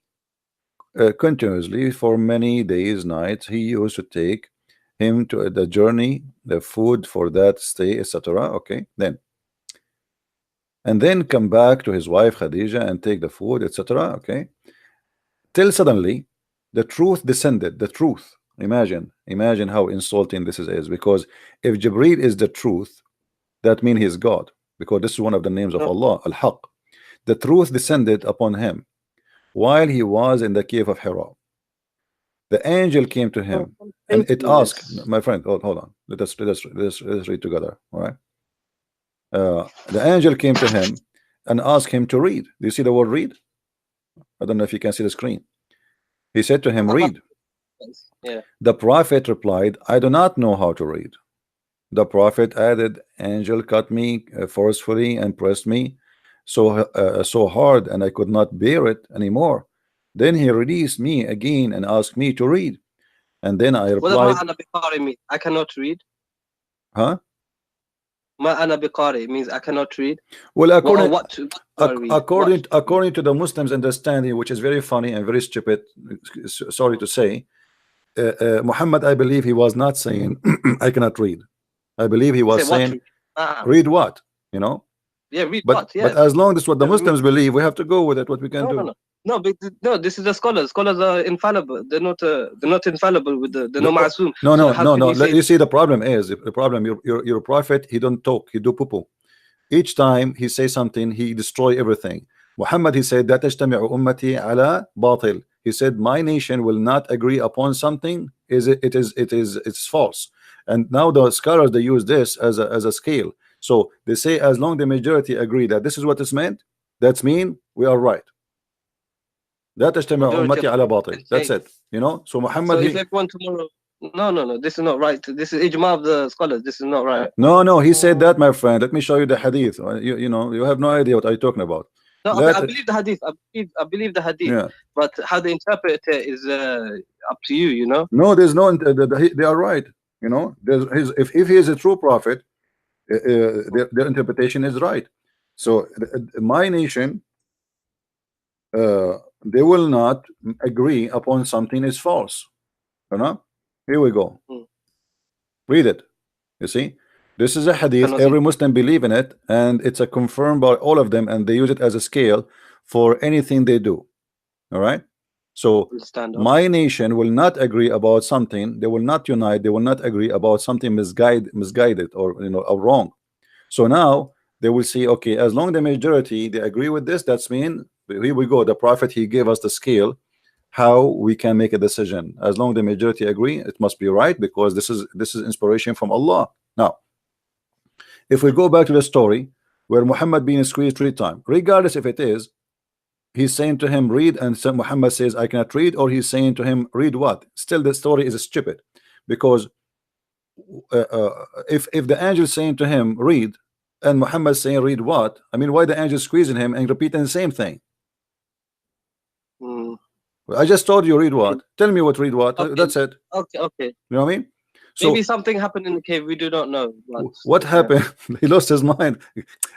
Continuously for many days, nights, he used to take him to the journey, the food for that stay, etc. Okay, then come back to his wife Khadija and take the food, etc. Okay, till suddenly the truth descended. The truth. Imagine how insulting this is, because if Jibril is the truth, that means he is God, because this is one of the names of No. Allah, Al-Haq. The truth descended upon him while he was in the cave of Hira. The angel came to Oh, him I'm and it thinking asked, this. my friend, hold on. Let's read together. All right. The angel came to him and asked him to read. Do you see the word read? I don't know if you can see the screen. He said to him, read. Yeah. The prophet replied, I do not know how to read. The prophet added, angel cut me forcefully and pressed me so hard, and I could not bear it anymore. Then he released me again and asked me to read. And then I What does replied, ma'ana biqari mean? I cannot read. huh? Ma'ana biqari means I cannot read. Well, What or what do I read? What? according to the Muslims' understanding, which is very funny and very stupid, sorry to say, Muhammad, I believe he was not saying I cannot read. I believe he You say was what? saying Read? Ah, read what, you know. yeah, read But what? Yeah. as long as what the Yeah, Muslims believe, we have to go with it. What we can no, no, do. no. No, but no, this is the scholars. Scholars are infallible. They're not infallible with they're No, not ma'asum. no, So no, how no, can no. you say You see, the problem is the problem. Your prophet, he don't talk. He do poo. Each time he say something, he destroy everything. Muhammad, he said that تجتمع أمتي على باطل. He said my nation will not agree upon something. It's false. And now the scholars, they use this as a scale. So they say as long the majority agree that this is what is meant, that's mean we are right. لا تجتمع majority أمتي of على people باطل. can That's change? it. You know. So So Muhammad, if he everyone tomorrow, no, no, no, this is not right. This is ijma of the scholars. This is not right. no, he said that, my friend. Let me show you the hadith. You know, you have no idea what I'm talking about. No, Let I believe the hadith. I believe the hadith. Yeah. But how they interpret it is up to you. You know. No, there's no. They are right. You know, if he is a true prophet, their interpretation is right. So my nation, they will not agree upon something is false. You know. Here we go. Hmm. Read it. You see, this is a hadith. Cannot see. Every Muslim believe in it, and it's a confirmed by all of them, and they use it as a scale for anything they do. All right. So Stand up. my nation will not agree about something. They will not unite. They will not agree about something misguided or or wrong. So now they will see, okay, as long the majority they agree with this, that's mean here we go. The prophet, he gave us the scale how we can make a decision. As long the majority agree, it must be right, because this is inspiration from Allah. Now, if we go back to the story where Muhammad being squeezed 3 times, regardless if it is he's saying to him read, and so Muhammad says I cannot read, or he's saying to him read what, still the story is stupid, because if the angel is saying to him read and Muhammad saying read what, I mean, why the angel squeezing him and repeating the same thing? Hmm. I just told you read what, tell me what, read what, Okay. that's it. Okay. You know what I mean? So Maybe something happened in the cave. We do not know. But, what yeah. happened? He lost his mind.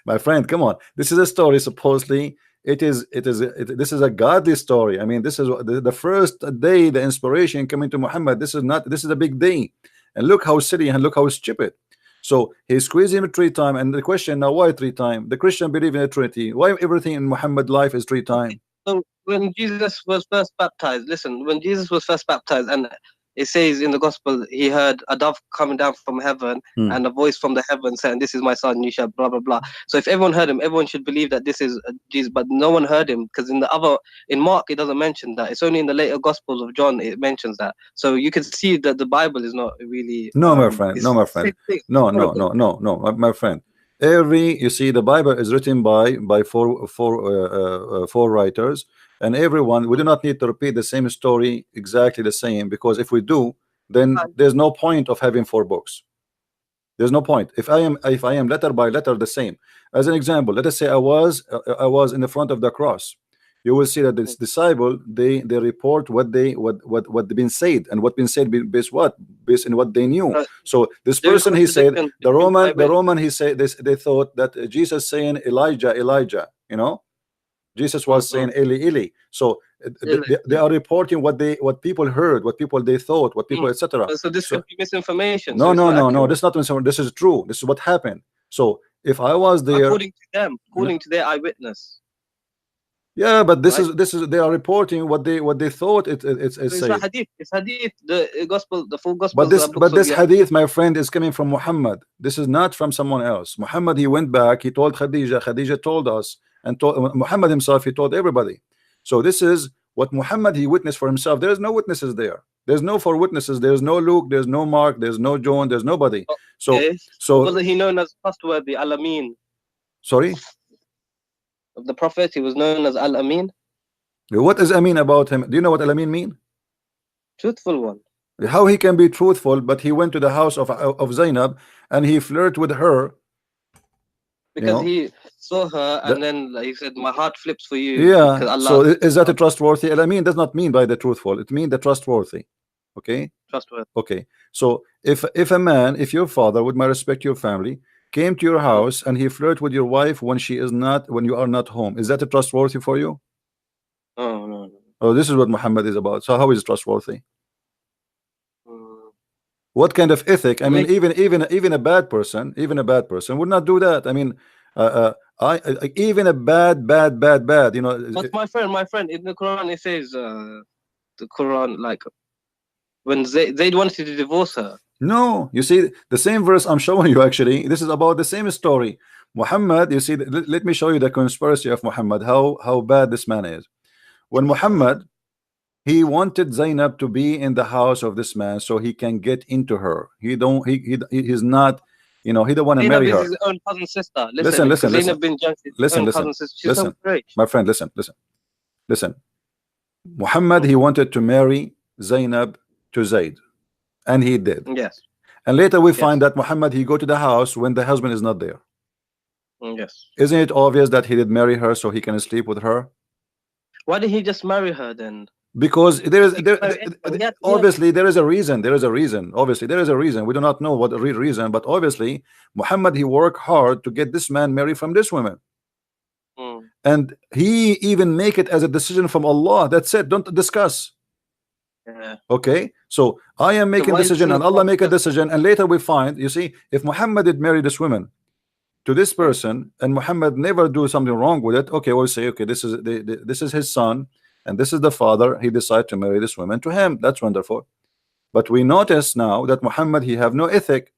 My friend, come on, this is a story. Supposedly this is a godly story. I mean, this is the first day the inspiration coming to Muhammad. This is a big day, and look how silly and look how stupid. So he squeezed him 3 times, and the question now, why 3 times? The Christian believe in a Trinity. Why everything in Muhammad life is 3 times? So when Jesus was first baptized, listen, when Jesus was first baptized, and it says in the gospel, he heard a dove coming down from heaven and a voice from the heaven saying, "This is my son, you shall blah blah blah." So if everyone heard him, everyone should believe that this is Jesus. But no one heard him, because in Mark it doesn't mention that. It's only in the later gospels of John it mentions that. So you can see that the Bible is not really. No, my friend. No, my friend. No, my friend. You see, the Bible is written by four writers, and everyone. We do not need to repeat the same story exactly the same, because if we do, then there's no point of having 4 books. There's no point. If I am letter by letter the same. As an example, let us say I was in the front of the cross. You will see that this disciple, they report what been said, and what been said based on what they knew. So this person, he said, the Roman he said this, they thought that Jesus saying Elijah, you know, Jesus was saying Eli Eli. So they are reporting what people heard, what people they thought, what people etc. So this could be misinformation. No, so this is not misinformation. This is true. This is what happened. So if I was there, according to them, according to their eyewitness. Yeah, but this is they are reporting what they thought it's a hadith. It's hadith. The gospel, the full gospel. But this hadith, my friend, is coming from Muhammad. This is not from someone else. Muhammad, he went back, he told Khadija, Khadija told us, and told Muhammad himself, he told everybody. So this is What Muhammad he witnessed for himself, there is no witnesses there. There's no four witnesses. There's no Luke. There's no Mark. There's no John. There's nobody. So Okay. so Wasn't he known as trustworthy, Al Amin? sorry. Of the Prophet, he was known as Al Amin, What is Amin about him? Do you know what Al Amin mean? truthful one. How he can be truthful, but he went to the house of Zainab and he flirted with her. Because he saw her and then he said, "My heart flips for you." Yeah. Because Allah. So is that a trustworthy? Al Amin does not mean by the truthful. It means the trustworthy. Okay. Trustworthy. Okay. So if a man, if your father, with my respect to your family, came to your house and he flirted with your wife when she is not, when you are not home, is that a trustworthy for you? Oh no. Oh, this is what Muhammad is about. So how is it trustworthy? Mm. What kind of ethic? I mean, even a bad person, would not do that. I mean, even a bad, you know. But my friend, in the Quran it says, the Quran, like when Zayd wanted to divorce her. No, you see the same verse I'm showing you. Actually, this is about the same story. Muhammad, you see, let me show you the conspiracy of Muhammad. How bad this man is. When Muhammad, he wanted Zainab to be in the house of this man so he can get into her. He's not, you know, he don't want to marry her. His own cousin sister. Listen. Zainab bin Jahsh, his own cousin sister. She's so great. My friend, listen. Muhammad, he wanted to marry Zainab to Zayd, and he did. Yes. And later we find that Muhammad, he go to the house when the husband is not there. Yes. Isn't it obvious that he did marry her so he can sleep with her? Why did he just marry her then? Because obviously there is a reason. Obviously there is a reason. We do not know what the real reason, but obviously Muhammad, he worked hard to get this man married from this woman. And he even make it as a decision from Allah. That's it. Don't discuss. Yeah. Okay, so I am making a decision and Allah make a decision, and later we find, you see, if Muhammad did marry this woman to this person and Muhammad never do something wrong with it, okay, we'll say, okay, this is his son and this is the father, he decided to marry this woman to him. That's wonderful. But we notice now that Muhammad, he have no ethic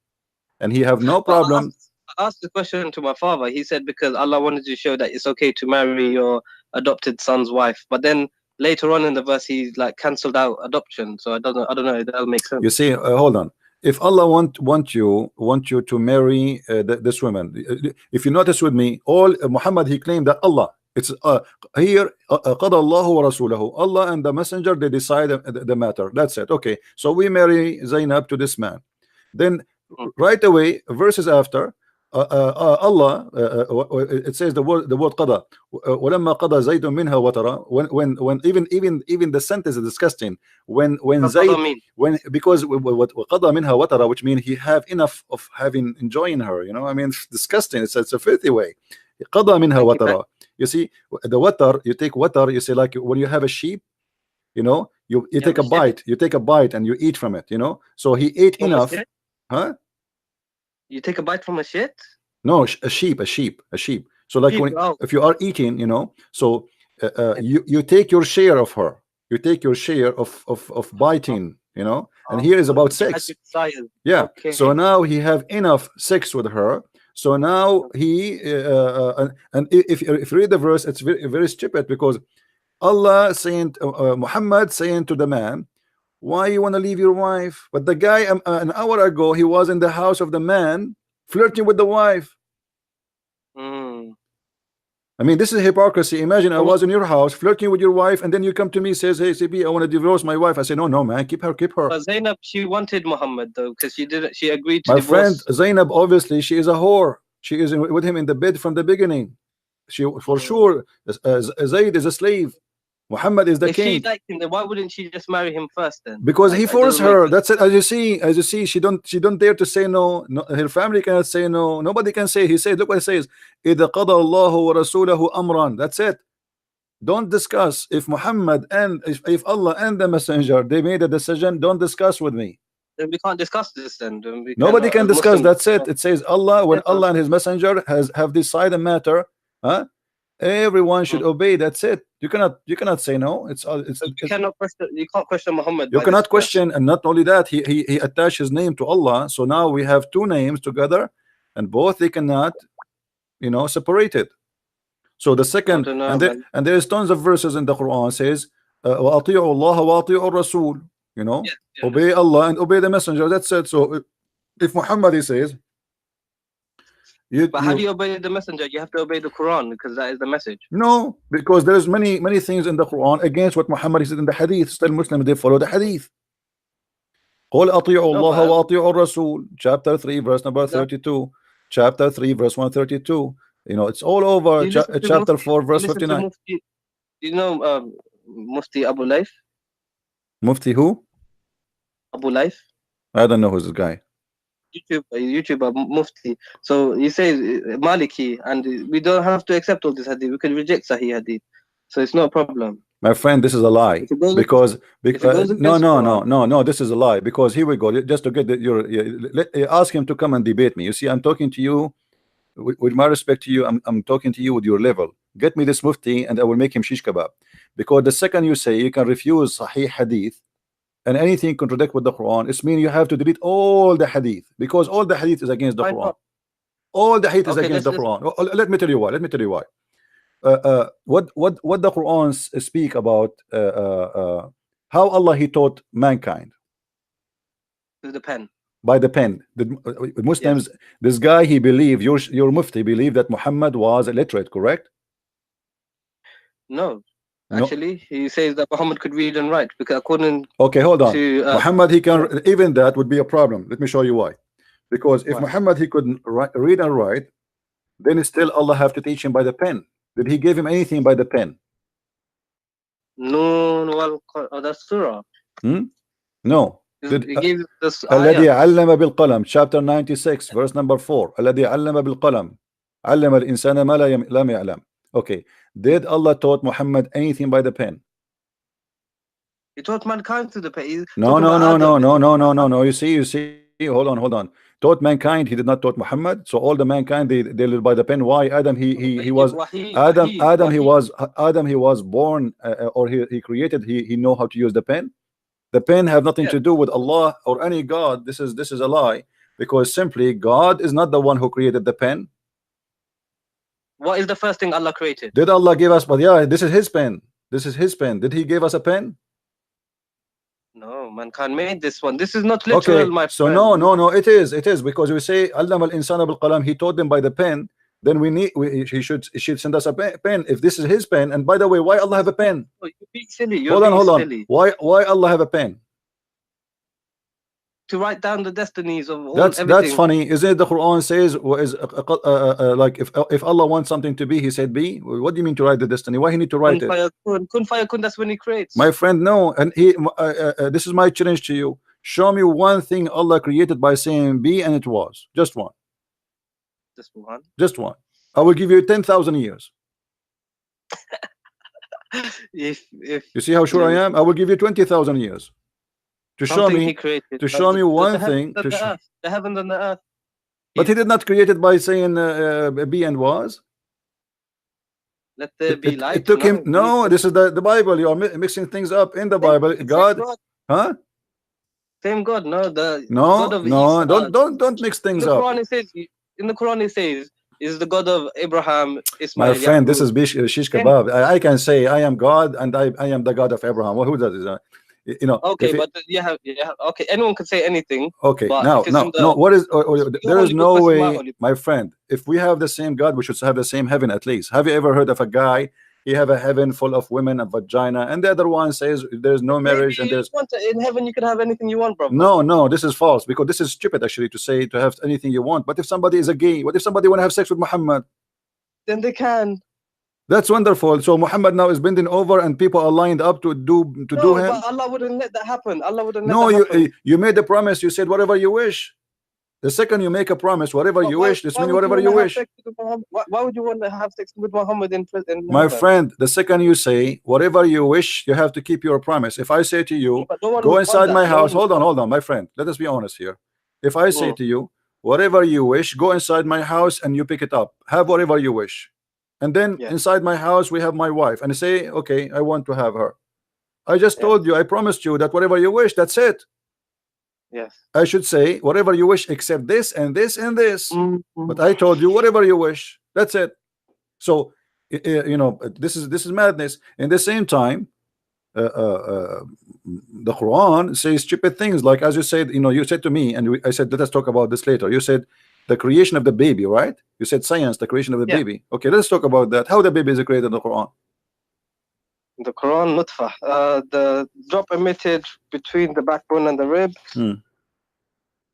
and he have no problem. I asked the question to my father. He said because Allah wanted to show that it's okay to marry your adopted son's wife. But then later on in the verse, he like cancelled out adoption. So I don't know if that'll make sense. You see, hold on. If Allah want you to marry this woman, if you notice with me, all Muhammad, he claimed that Allah, it's here قَضَى اللَّهُ وَرَسُولَهُ, Allah and the messenger, they decide the matter. That's it. Okay, so we marry Zainab to this man. Then right away, verses after, Allah, it says the word قضى ولما قضى زيد منها وترى, when even the sentence is disgusting, when Zayd, because what قضى منها وترى, which means he have enough of having enjoying her, you know, I mean, it's disgusting. It's a filthy way. قضى منها وترى. You see, the water, you take water, you say, like when you have a sheep, you know, you take a bite and you eat from it, you know. So he ate enough. Huh? You take a bite from a shit? No, a sheep. So like if you are eating, you know, so you take your share of her. You take your share of biting, you know. And here is about sex. Yeah. Okay. So now he have enough sex with her. So now he and if you read the verse, it's very, very stupid, because Allah saying Muhammad saying to the man, why you want to leave your wife? But the guy an hour ago, he was in the house of the man flirting with the wife. I mean, this is hypocrisy. Imagine I was in your house flirting with your wife, and then you come to me, says, hey CP, I want to divorce my wife. I say, no man, keep her. But Zainab, she wanted Muhammad though, because she agreed to my divorce. Friend, Zainab, obviously she is a whore. She is with him in the bed from the beginning. She for sure Zayd is a slave. Muhammad is the king. If she liked him, then why wouldn't she just marry him first then? Because he forced her. That's it. As you see, she don't dare to say no. Her family cannot say no. Nobody can say. He said, look what it says. إِذَا قَضَى اللَّهُ وَرَسُولَهُ أَمْرًا. That's it. Don't discuss. If Muhammad and if Allah and the messenger, they made a decision, don't discuss with me. Then we can't discuss this then. Nobody can discuss. That's it. It says Allah, when Allah and his messenger have decided a matter, everyone should obey. That's it. You cannot say no. You can't question Muhammad. You cannot question. And not only that, he attached his name to Allah. So now we have two names together, and both they cannot, you know, separate it. So the second, and there is tons of verses in the Quran says وأطيعوا الله وأطيعوا الرسول. You know, Yes, yeah. obey Allah and obey the messenger. That's it. So if Muhammad he says, But how do you obey the messenger? You have to obey the Quran because that is the message. no, because there's many things in the Quran against what Muhammad said in the Hadith. Still, Muslims they follow the Hadith. قل أطيعوا No, الله but وأطيعوا الرسول. Chapter 3, verse number that, 32. Chapter 3, verse 132. You know, it's all over. you listen to Chapter Mufti, 4, you verse listen to 59. Mufti, you know Mufti Abu Laif? Mufti who? Abu Laif? I don't know who's this guy. YouTuber Mufti. So he says Maliki, and we don't have to accept all this hadith. We can reject Sahih hadith. So it's not a problem. My friend, this is a lie. If it goes, Because if it goes no, against Quran, no, this is a lie. Because here we go. Just to get ask him to come and debate me. You see, I'm talking to you with my respect to you. I'm talking to you with your level. Get me this Mufti, and I will make him shish kebab. Because the second you say you can refuse Sahih hadith and anything contradict with the Quran, it's mean you have to delete all the hadith, because all the hadith is against the why Quran. not? All the hadith is Okay, against the let's Quran. Let me tell you why. Let me tell you why. What the Quran speak about how Allah he taught mankind do the pen. by the pen. The Muslims, this guy he believed, your Mufti believed that Muhammad was illiterate, correct? No, No. actually, he says that Muhammad could read and write because according Okay, hold on. to Muhammad he can, even that would be a problem. Let me show you why. Because if Why? Muhammad he couldn't read and write, then still Allah have to teach him by the pen. Did he give him anything by the pen? No, that's surah. No. He gave this الذي ayah. علم بالقلم, chapter 96, verse number 4. الذي علم بالقلم علم الإنسان ما لم يعلم. Okay, did Allah taught Muhammad anything by the pen? He taught mankind through the pen. He's No, talking no, about no, no, Adam. no, no, no, no, no. You see. Hold on. Taught mankind. He did not taught Muhammad. So all the mankind they live by the pen. Why? Adam he was Adam he was born or he created. He know how to use the pen. The pen have nothing to do with Allah or any God. This is a lie, because simply God is not the one who created the pen. What is the first thing Allah created? Did Allah give us? But yeah, this is His pen. This is His pen. Did He give us a pen? No, mankind made this one. This is not literal, Okay, my so friend. no, it is because we say allama al-insana bil qalam. He taught them by the pen. Then he should send us a pen if this is His pen. And by the way, why Allah have a pen? Oh, you're being silly. Hold on. Silly. Why Allah have a pen? To write down the destinies of all That's everything. funny, isn't it? The Quran says like if Allah wants something to be, He said be. What do you mean to write the destiny? Why He need to write it? Kun fayakun, that's when He creates. My friend, no. And this is my challenge to you. Show me one thing Allah created by saying be, and it was just one. Just one. I will give you 10,000 years. if you see how sure I am, I will give you 20,000 years to show me one thing. The heavens and the earth. But He did not create it by saying be and was. Let there be light. It took him. No, this is the Bible. You are mixing things up in the Bible. God, huh? Same God. No, don't mix things up. In the Quran it says is the God of Abraham, Ismail. My friend, this is shish kebab. I can say I am God and I am the God of Abraham. Well, who does it? You know. Okay, but okay. Anyone can say anything. Okay, but no. What is? There is no way, my friend. If we have the same God, we should have the same heaven at least. Have you ever heard of a guy? He have a heaven full of women and vagina, and the other one says there's no marriage. Maybe and there's in heaven you can have anything you want, bro. No, this is false, because this is stupid actually to say to have anything you want. But if somebody is a gay, what if somebody want to have sex with Muhammad? Then they can. That's wonderful. So Muhammad now is bending over and people are lined up to do him. But Allah wouldn't let that happen. Allah wouldn't let that happen. You made a promise. You said whatever you wish. The second you make a promise, whatever you wish, this means whatever you wish. Why would you want to have sex with Muhammad in prison? My friend, the second you say whatever you wish, you have to keep your promise. If I say to you, go inside my house, hold on, my friend. Let us be honest here. If I say to you, whatever you wish, go inside my house and you pick it up. Have whatever you wish. And then inside my house, we have my wife. And I say, okay, I want to have her. I just told you, I promised you that whatever you wish, that's it. Yes. I should say whatever you wish except this and this and this. But I told you whatever you wish. That's it. So you know, this is madness. In the same time, the Quran says stupid things, like as you said, you said to me, and I said, let us talk about this later. You said the creation of the baby, right? You said science, the creation of the Yeah. baby. Okay, let's talk about that. How the baby is created in the Quran. The Quran, nutfa, the drop emitted between the backbone and the rib,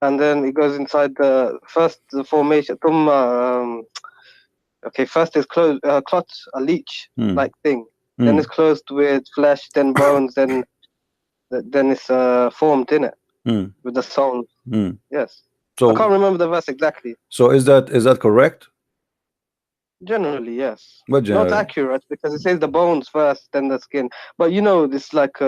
and then it goes inside the formation. Okay, first is closed, clot, a leech like thing. Then it's closed with flesh, then bones, then it's formed in it with the soul. Yes. So I can't remember the verse exactly. So is that correct? Generally, yes. What generally? Not accurate, because it says the bones first, then the skin. But this like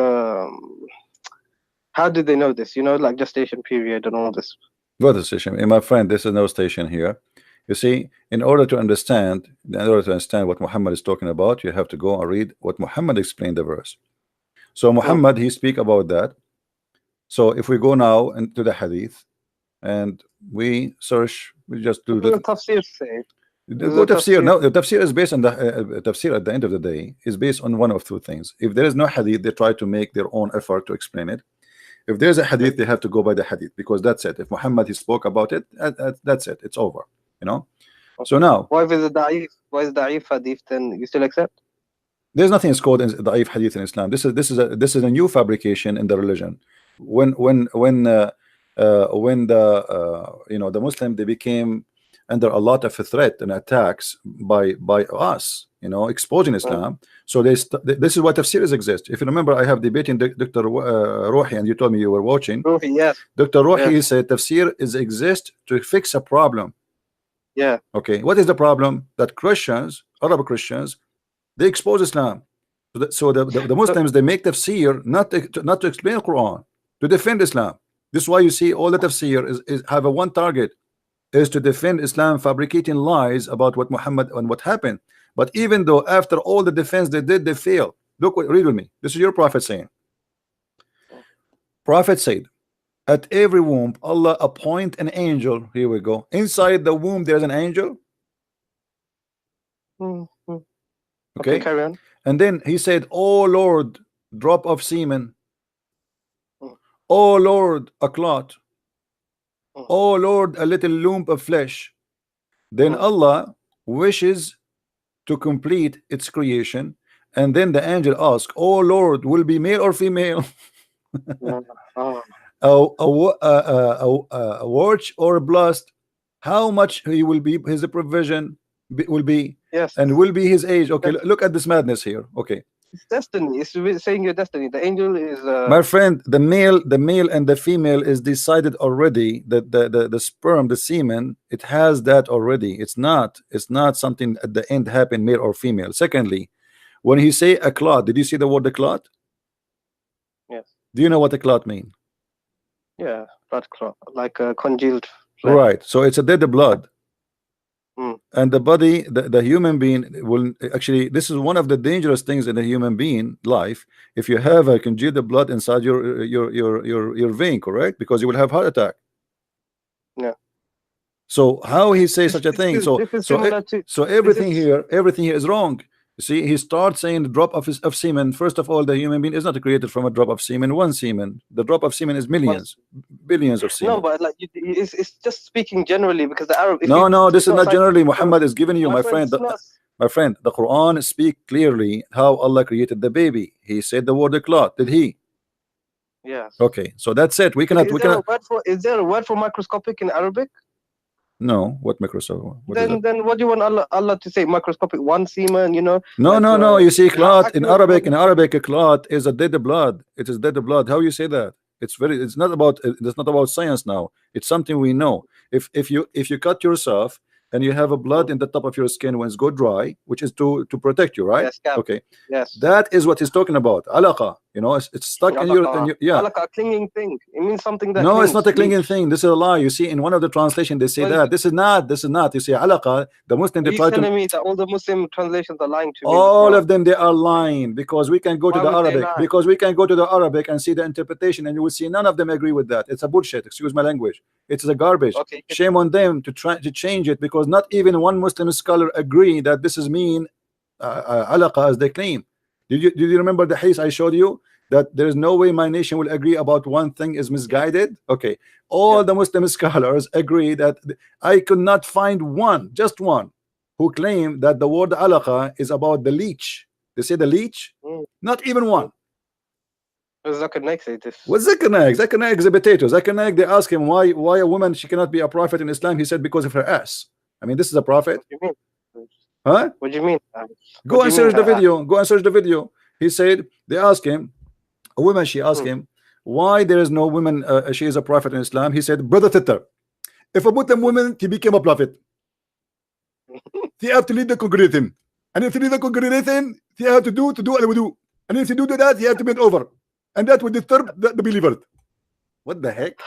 how did they know this? Like gestation period and all this. What gestation? My friend, this is no station here. You see, in order to understand what Muhammad is talking about, you have to go and read what Muhammad explained the verse. So Muhammad, he speak about that. So if we go now into the hadith and we search, we just do the tafsir say. Go tafsir. No, the tafsir is based on the tafsir. At the end of the day, is based on one of two things. If there is no hadith, they try to make their own effort to explain it. If there's a hadith, they have to go by the hadith, because that's it. If Muhammad he spoke about it, that's it. It's over. So now, why is the da'if? Why is da'if hadith? Then you still accept? There's nothing is called da'if hadith in Islam. This is a new fabrication in the religion. When the the Muslim, they became under a lot of threat and attacks by us, exposing Islam. So this is why tafsirs exist. If you remember, I have debating Dr. Ruhi, and you told me you were watching. Ruhi, yes. Dr. Ruhi said tafsir exist to fix a problem. Yeah. Okay. What is the problem? That Christians, Arab Christians, they expose Islam. So the Muslims, they make tafsir not to explain the Quran, to defend Islam. This is why you see all the tafsir is have a one target, is to defend Islam, fabricating lies about what Muhammad and what happened. But even though after all the defense they did, they failed. Look, read with me. This is your prophet saying. Prophet said, at every womb Allah appoint an angel. Here we go. Inside the womb there's an angel. Okay, carry on. And then he said, oh Lord, drop of semen. Oh Lord, a clot. Oh Lord, a little lump of flesh. Then Allah wishes to complete its creation, and then the angel asks, oh Lord, will be male or female? A watch or a blast? How much he will be, his provision will be, yes, and will be his age. Okay, look at this madness here. Okay, it's destiny. It's saying your destiny. The angel is my friend, the male and the female is decided already. That the sperm, the semen, it has that already. It's not something at the end happen, male or female. Secondly, when he say a clot, did you see the word the clot? Yes. Do you know what a clot mean? Yeah, blood clot, like a congealed flesh. Right. So it's a dead blood. And the body, the human being will actually, this is one of the dangerous things in the human being life. If you have a congealed blood inside your vein, correct? Because you will have heart attack. Yeah. So how he says such a thing? So everything here is wrong. You see, he starts saying the drop of semen. First of all, the human being is not created from a drop of semen, one semen. The drop of semen is millions, billions of semen. No, but like it's just speaking generally, because the Arab. No, this is not generally. Muhammad is giving you, my friend. My friend, the Quran speak clearly how Allah created the baby. He said the word clot. Did he? Yes. Okay, so that's it. Is there a word for microscopic in Arabic? No, what microscopic? Then what do you want Allah to say? Microscopic, one semen, No, no. You see, clot in Arabic. In Arabic, a clot is a dead blood. It is dead blood. How you say that? It's not about science now. It's something we know. If you cut yourself and you have a blood in the top of your skin when it's go dry, which is to protect you, right? Yes, okay. Yes. That is what he's talking about. Alaqa. It's stuck in your yeah. Alaqa, a clinging thing. It means something that. No, clings. it's not a clinging thing. This is a lie. You see, in one of the translation they say that. This is not. You see, alaqa. The Muslim they try to. Telling me that all the Muslim translations are lying to me. All of them they are lying, because we can go to the Arabic. Because we can go to the Arabic and see the interpretation, and you will see none of them agree with that. It's a bullshit. Excuse my language. It's a garbage. Okay. Shame on them to try to change it, because not even one Muslim scholar agree that this is mean alaqa as they claim. Did you remember the hadith I showed you, that there is no way my nation will agree about one thing is misguided? Okay, all the Muslim scholars agree that I could not find one, just one, who claimed that the word alaqa is about the leech. They say the leech, not even one. Zakir Naik said this. What's Zakir Naik? Zakir Naik is a potato. Zakir Naik, they ask him why a woman, she cannot be a prophet in Islam. He said because of her ass. I mean, this is a prophet. What do you mean? Huh? What do you mean? Go and search the video. Go and search the video. He said, they asked him, a woman, she asked him why there is no woman, she is a prophet in Islam. He said, brother Titter, if a Muslim woman, he became a prophet, they have to lead the congregation, and if you lead the congregation, they have to do al-wudu, and if you do that, you have to bend over, and that would disturb the believer. What the heck?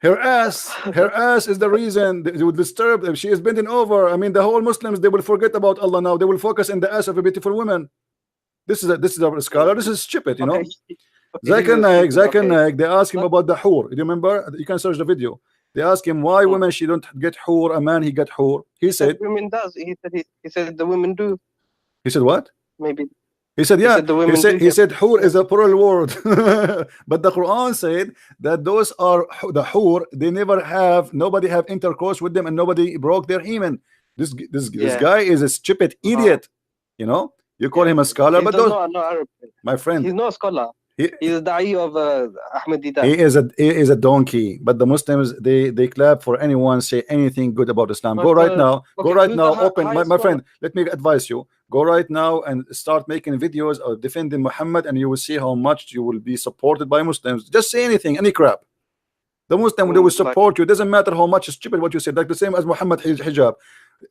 Her ass is the reason it would disturb them. She is bending over. I mean, the whole Muslims, they will forget about Allah now. They will focus in the ass of a beautiful woman. This is a scholar. This is stupid, you know. Zakir Naik, they ask him about the hur. You remember? You can search the video. They ask him why women she don't get hur, a man he get hur. He said women does. He said the women do. He said what? Maybe. He said, yeah. He said hur is a plural word. But the Quran said that those are the hur, they never have, nobody have intercourse with them, and nobody broke their hymen. This guy is a stupid idiot. You know, you call him a scholar, but those, my friend, he's not a scholar. He's the da'i of Ahmadiyya. He is a donkey. But the Muslims, they clap for anyone say anything good about Islam. Go right now. Go right now. Open, my friend. Let me advise you. Go right now and start making videos of defending Muhammad, and you will see how much you will be supported by Muslims. Just say anything, any crap. The Muslim, they will support you. It doesn't matter how much stupid what you said. Like the same as Muhammad hijab.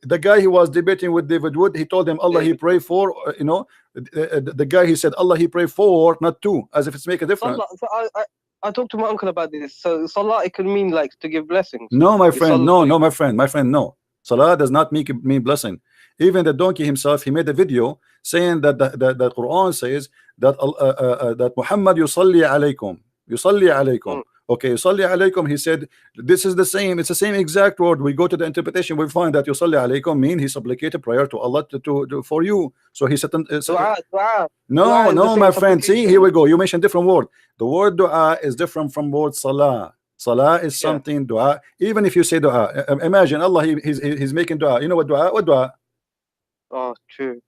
The guy he was debating with David Wood, he told him Allah he pray for, you know, the guy, he said Allah he pray for, not to, as if it's make a difference. So I talked to my uncle about this. So salah, it can mean like to give blessings. No, my friend, no, my friend, no. Salah does not mean blessing. Even the donkey himself, he made a video saying that the Quran says that that Muhammad yusalli alaykum. Okay, yusalli alaykum, he said this is the same, it's the same exact word. We go to the interpretation, we find that yusalli alaykum mean he supplicated prayer to Allah to for you. So he said no, my friend, see, here we go, you mentioned different word. The word dua is different from word salah. Salah is something, dua, even if you say dua, imagine Allah, he's making dua. You know what dua? Oh, true.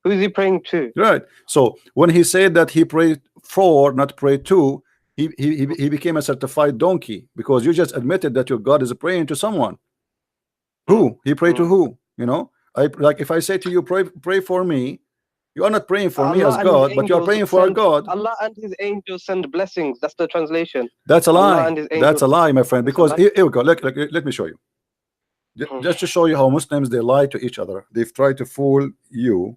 Who is he praying to? Right. So when he said that he prayed for, not pray to, he became a certified donkey, because you just admitted that your God is praying to someone. Who? He prayed to who? You know, like if I say to you, pray for me, you are not praying for me as God, but you are praying for God. Allah and his angels send blessings. That's the translation. That's a lie. That's a lie, my friend. Because here we go. Let me show you. Just to show you how Muslims, they lie to each other. They've tried to fool you.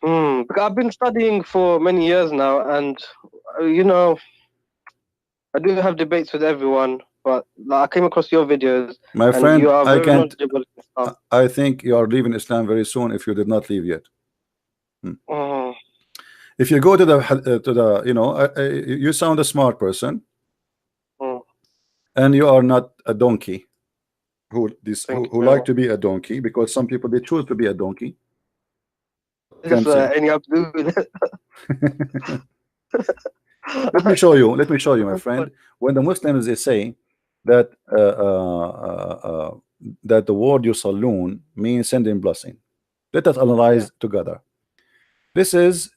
I've been studying for many years now, and you know, I do have debates with everyone, but I came across your videos. My friend, you are I think you are leaving Islam very soon if you did not leave yet. If you go to the you know, you sound a smart person, and you are not a donkey who like to be a donkey, because some people, they choose to be a donkey. Let me show you, my friend. When the Muslims, they say that that the word yusallun means sending blessing, let us analyze together. This is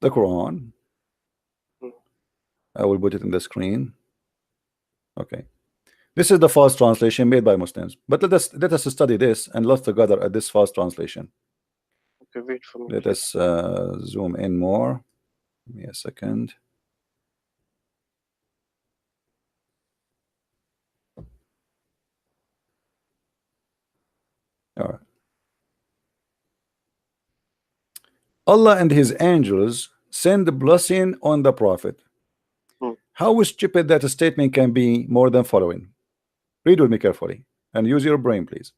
the Quran. I will put it in the screen. Okay, this is the first translation made by Muslims, but let us study this and let's together at this first translation. Okay, wait for me. Let us zoom in more. Give me a second. All right. Allah and his angels send the blessing on the prophet. How stupid that a statement can be more than following. Read with me carefully and use your brain, please.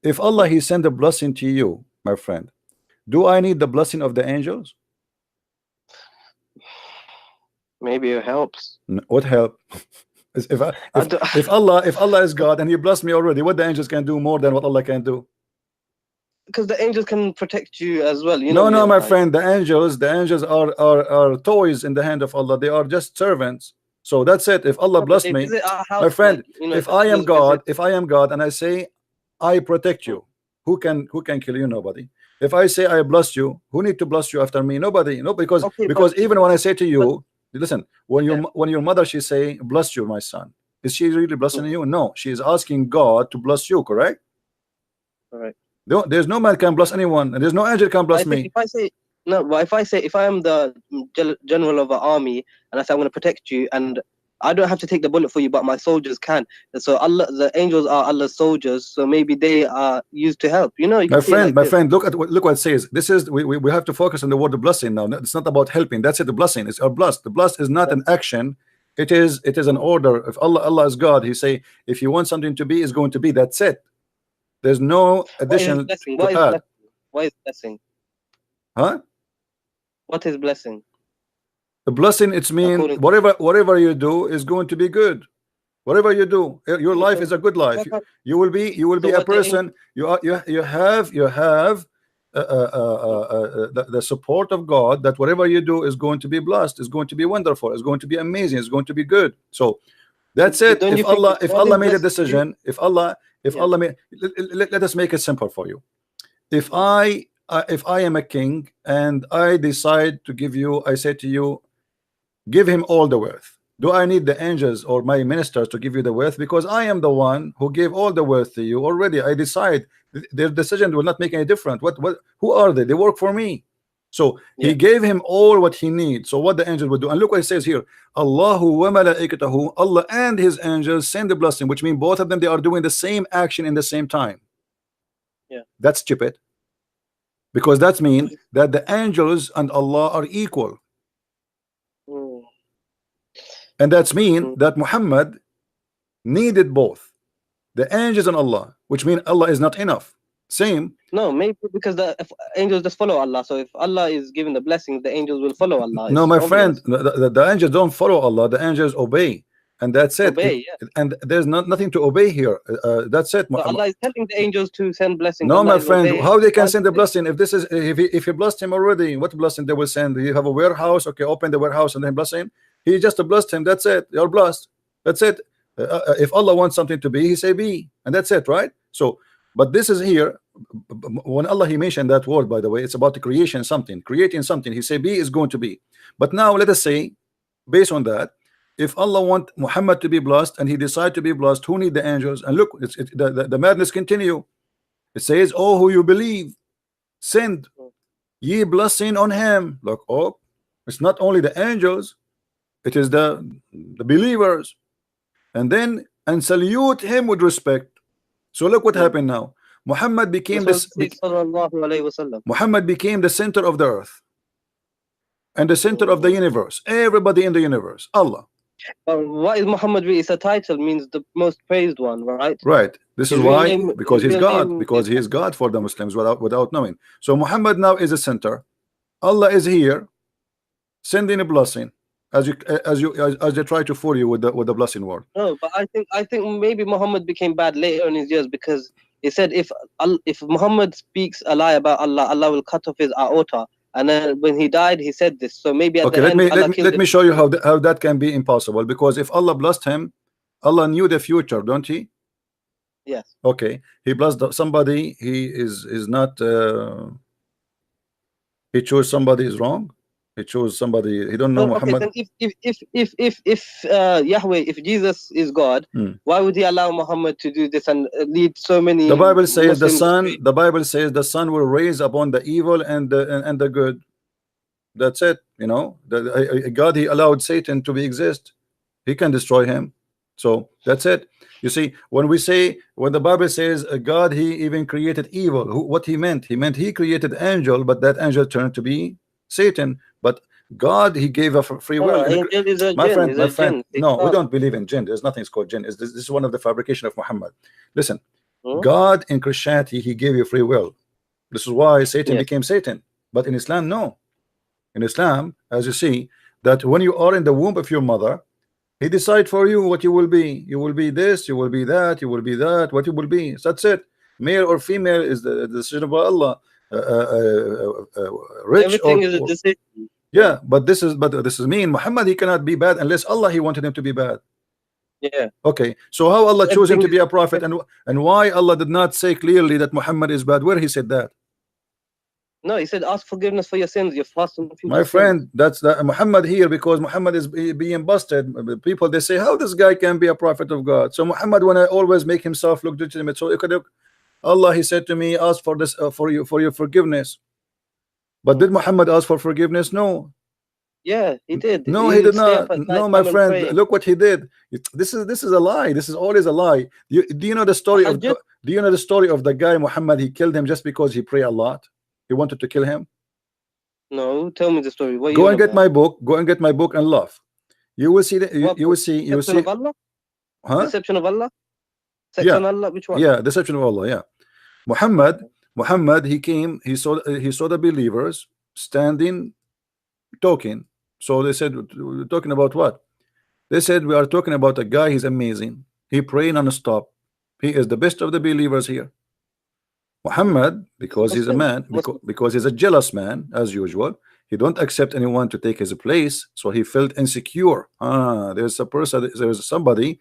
If Allah he sent a blessing to you, my friend, do I need the blessing of the angels? Maybe it helps. What help? If Allah is God and he blessed me already, what the angels can do more than what Allah can do? because the angels can protect you as well. You know No, me, no, my like, friend, the angels are toys in the hand of Allah. They are just servants. So that's it. If Allah no, but blessed they me, visit our my house, like, friend, you know, if the I am angels visit. God, and I say I protect Mm. you, who can kill you? Nobody. If I say I bless you, who need to bless you after me? Nobody. No, because Okay, because even when I say to but you, listen, when yeah, your mother she say bless you, my son, is she really blessing mm, you? No, she is asking God to bless you, correct? all right. No, there's no man can bless anyone, and there's no angel can I bless think me. if I say no, but if I say if I am the general of an army and I say I'm going to protect you, and I don't have to take the bullet for you, but my soldiers can. And so Allah, the angels are Allah's soldiers, so maybe they are used to help. You know, you can see it like My this. friend, look what it says. This is we have to focus on the word blessing now. It's not about helping. That's it. The blessing is our blessed. The blessed is not Yeah. an action. It is an Mm. order. If Allah is God, He say if you want something to be, it's going to be. That's it. There's no What is addition blessing? to What is add. blessing? What is blessing? Huh? What is blessing The blessing it's mean according? whatever you do is going to be good. Whatever you do, your Okay, life so is a good life. what kind- You will be so a what the angel? person. You have the support of God that whatever you do is going to be blessed, is going to be wonderful, is going to be amazing, is going to be good. So that's But it. don't If you think Allah if God is Allah made a blessing you? decision, if Yeah. Allah made, let us make it simple for you. If Mm. I am a king and I decide to give you, I say to you, give him all the wealth. Do I need the angels or my ministers to give you the wealth? Because I am the one who gave all the wealth to you already. I decide their decision will not make any difference. What who are they? They work for me. So he Yeah. gave him all what he needs. So what the angel would do, and look what it says here: Allahu wa malaikatahu, Allah and his angels send the blessing, which means both of them they are doing the same action in the same time. Yeah. That's stupid, because that means that the angels and Allah are equal. Mm. And that's mean Mm. that Muhammad needed both the angels and Allah, which mean Allah is not enough. Same. No, maybe because the if angels just follow Allah. So if Allah is giving the blessings, the angels will follow Allah. No, It's my friend, obvious. the angels don't follow Allah, the angels obey, and that's it. Obey, yeah. And there's nothing to obey here. That's it. So Allah is telling the angels to send blessings. No, Allah my is friend, obeying. how they can Why send the blessing if this is if he blessed him already? What blessing they will send? You have a warehouse, okay, open the warehouse and then bless him. He just blessed him. That's it. You're blessed. That's it. If Allah wants something to be, He say be, and that's it, right? So, but this is here when Allah He mentioned that word. By the way, it's about the creation, something, creating something. He say be is going to be. But now let us say, based on that, if Allah want Muhammad to be blessed and he decide to be blessed, who need the angels? And look, the madness continue. It says, oh, who you believe, send ye blessing on him. Look, oh, it's not only the angels, it is the believers. And then, and salute him with respect. So look what Mm. happened now. Muhammad became That's what this, it says, sallallahu alayhi wasallam. Muhammad became the center of the earth and the center of the Mm. universe. Everybody in the universe, Allah. What is Muhammad really? It's a title, means the most praised one, right? Right. This is His real why, name, because he's God, is because he is God for the Muslims without knowing. So Muhammad now is a center. Allah is here, sending a blessing as they try to fool you with the blessing word. no, but I think maybe Muhammad became bad later in his years because he said if Muhammad speaks a lie about Allah, Allah will cut off his aorta. And then when he died, he said this. So maybe at Okay, the let end, me Allah let me killed let him. me show you how that can be impossible. Because if Allah blessed him, Allah knew the future, don't he? Yes. Okay, he blessed somebody. He is not. He chose somebody is wrong. He chose somebody. He don't know So okay, Muhammad. then if Yahweh, if Jesus is God, Hmm. why would he allow Muhammad to do this and lead so many The Bible says the Muslims son. astray? The Bible says the son will raise upon the evil and the good. That's it. You know, God He allowed Satan to be exist. He can destroy him. So that's it. You see, when the Bible says God He even created evil, what He meant? He meant He created angel, but that angel turned to be Satan. But God He gave a free will. No, angel is a jinn. Is My a friend, jinn. no, we Shaitan. don't believe in jinn. There's nothing called jinn. This is one of the fabrication of Muhammad. Listen, Hmm? God in Christianity He gave you free will. This is why Satan Yes. became Satan. But in Islam, no. In Islam, as you see, that when you are in the womb of your mother, He decide for you what you will be. You will be this, you will be that, you will be that, what you will be. So that's it. male or female is the decision of Allah. Rich Everything is a or decision. yeah, but this is mean. Muhammad, he cannot be bad unless Allah he wanted him to be bad. Yeah. Okay, so how Allah chose him Everything to be is a prophet, and why Allah did not say clearly that Muhammad is bad? Where he said that? no. He said, ask forgiveness for your sins. You're fasting from My your friend, sins. that's the Muhammad here, because Muhammad is being busted. People, they say, how this guy can be a prophet of God? So Muhammad want to always make himself look legitimate. So Allah, he said to me, ask for this for your forgiveness. But did Muhammad ask for forgiveness? No. Yeah, he did. No, He he did would stay up not. at night No, my time and friend, pray. look what he did. This is a lie. This is always a lie. Do you know the story of Tahajjud? do you know the story of the guy Muhammad? He killed him just because he prayed a lot. He wanted to kill him. No, tell me the story. What are you Go on and get about? my book. Go and get my book and laugh. You will see that. What You will book? see. You will Deception see. of Allah? Huh? Deception of Allah? Sex Yeah. on Allah? Which one? Yeah. Deception of Allah. Yeah. Muhammad. He came. He saw the believers standing, talking. So they said, we're talking about what? They said, we are talking about a guy. He's amazing. He pray non-stop. He is the best of the believers here. Muhammad, because he's a Muslim. man, because he's a jealous man, as usual, he don't accept anyone to take his place, so he felt insecure. There's a person, there's somebody,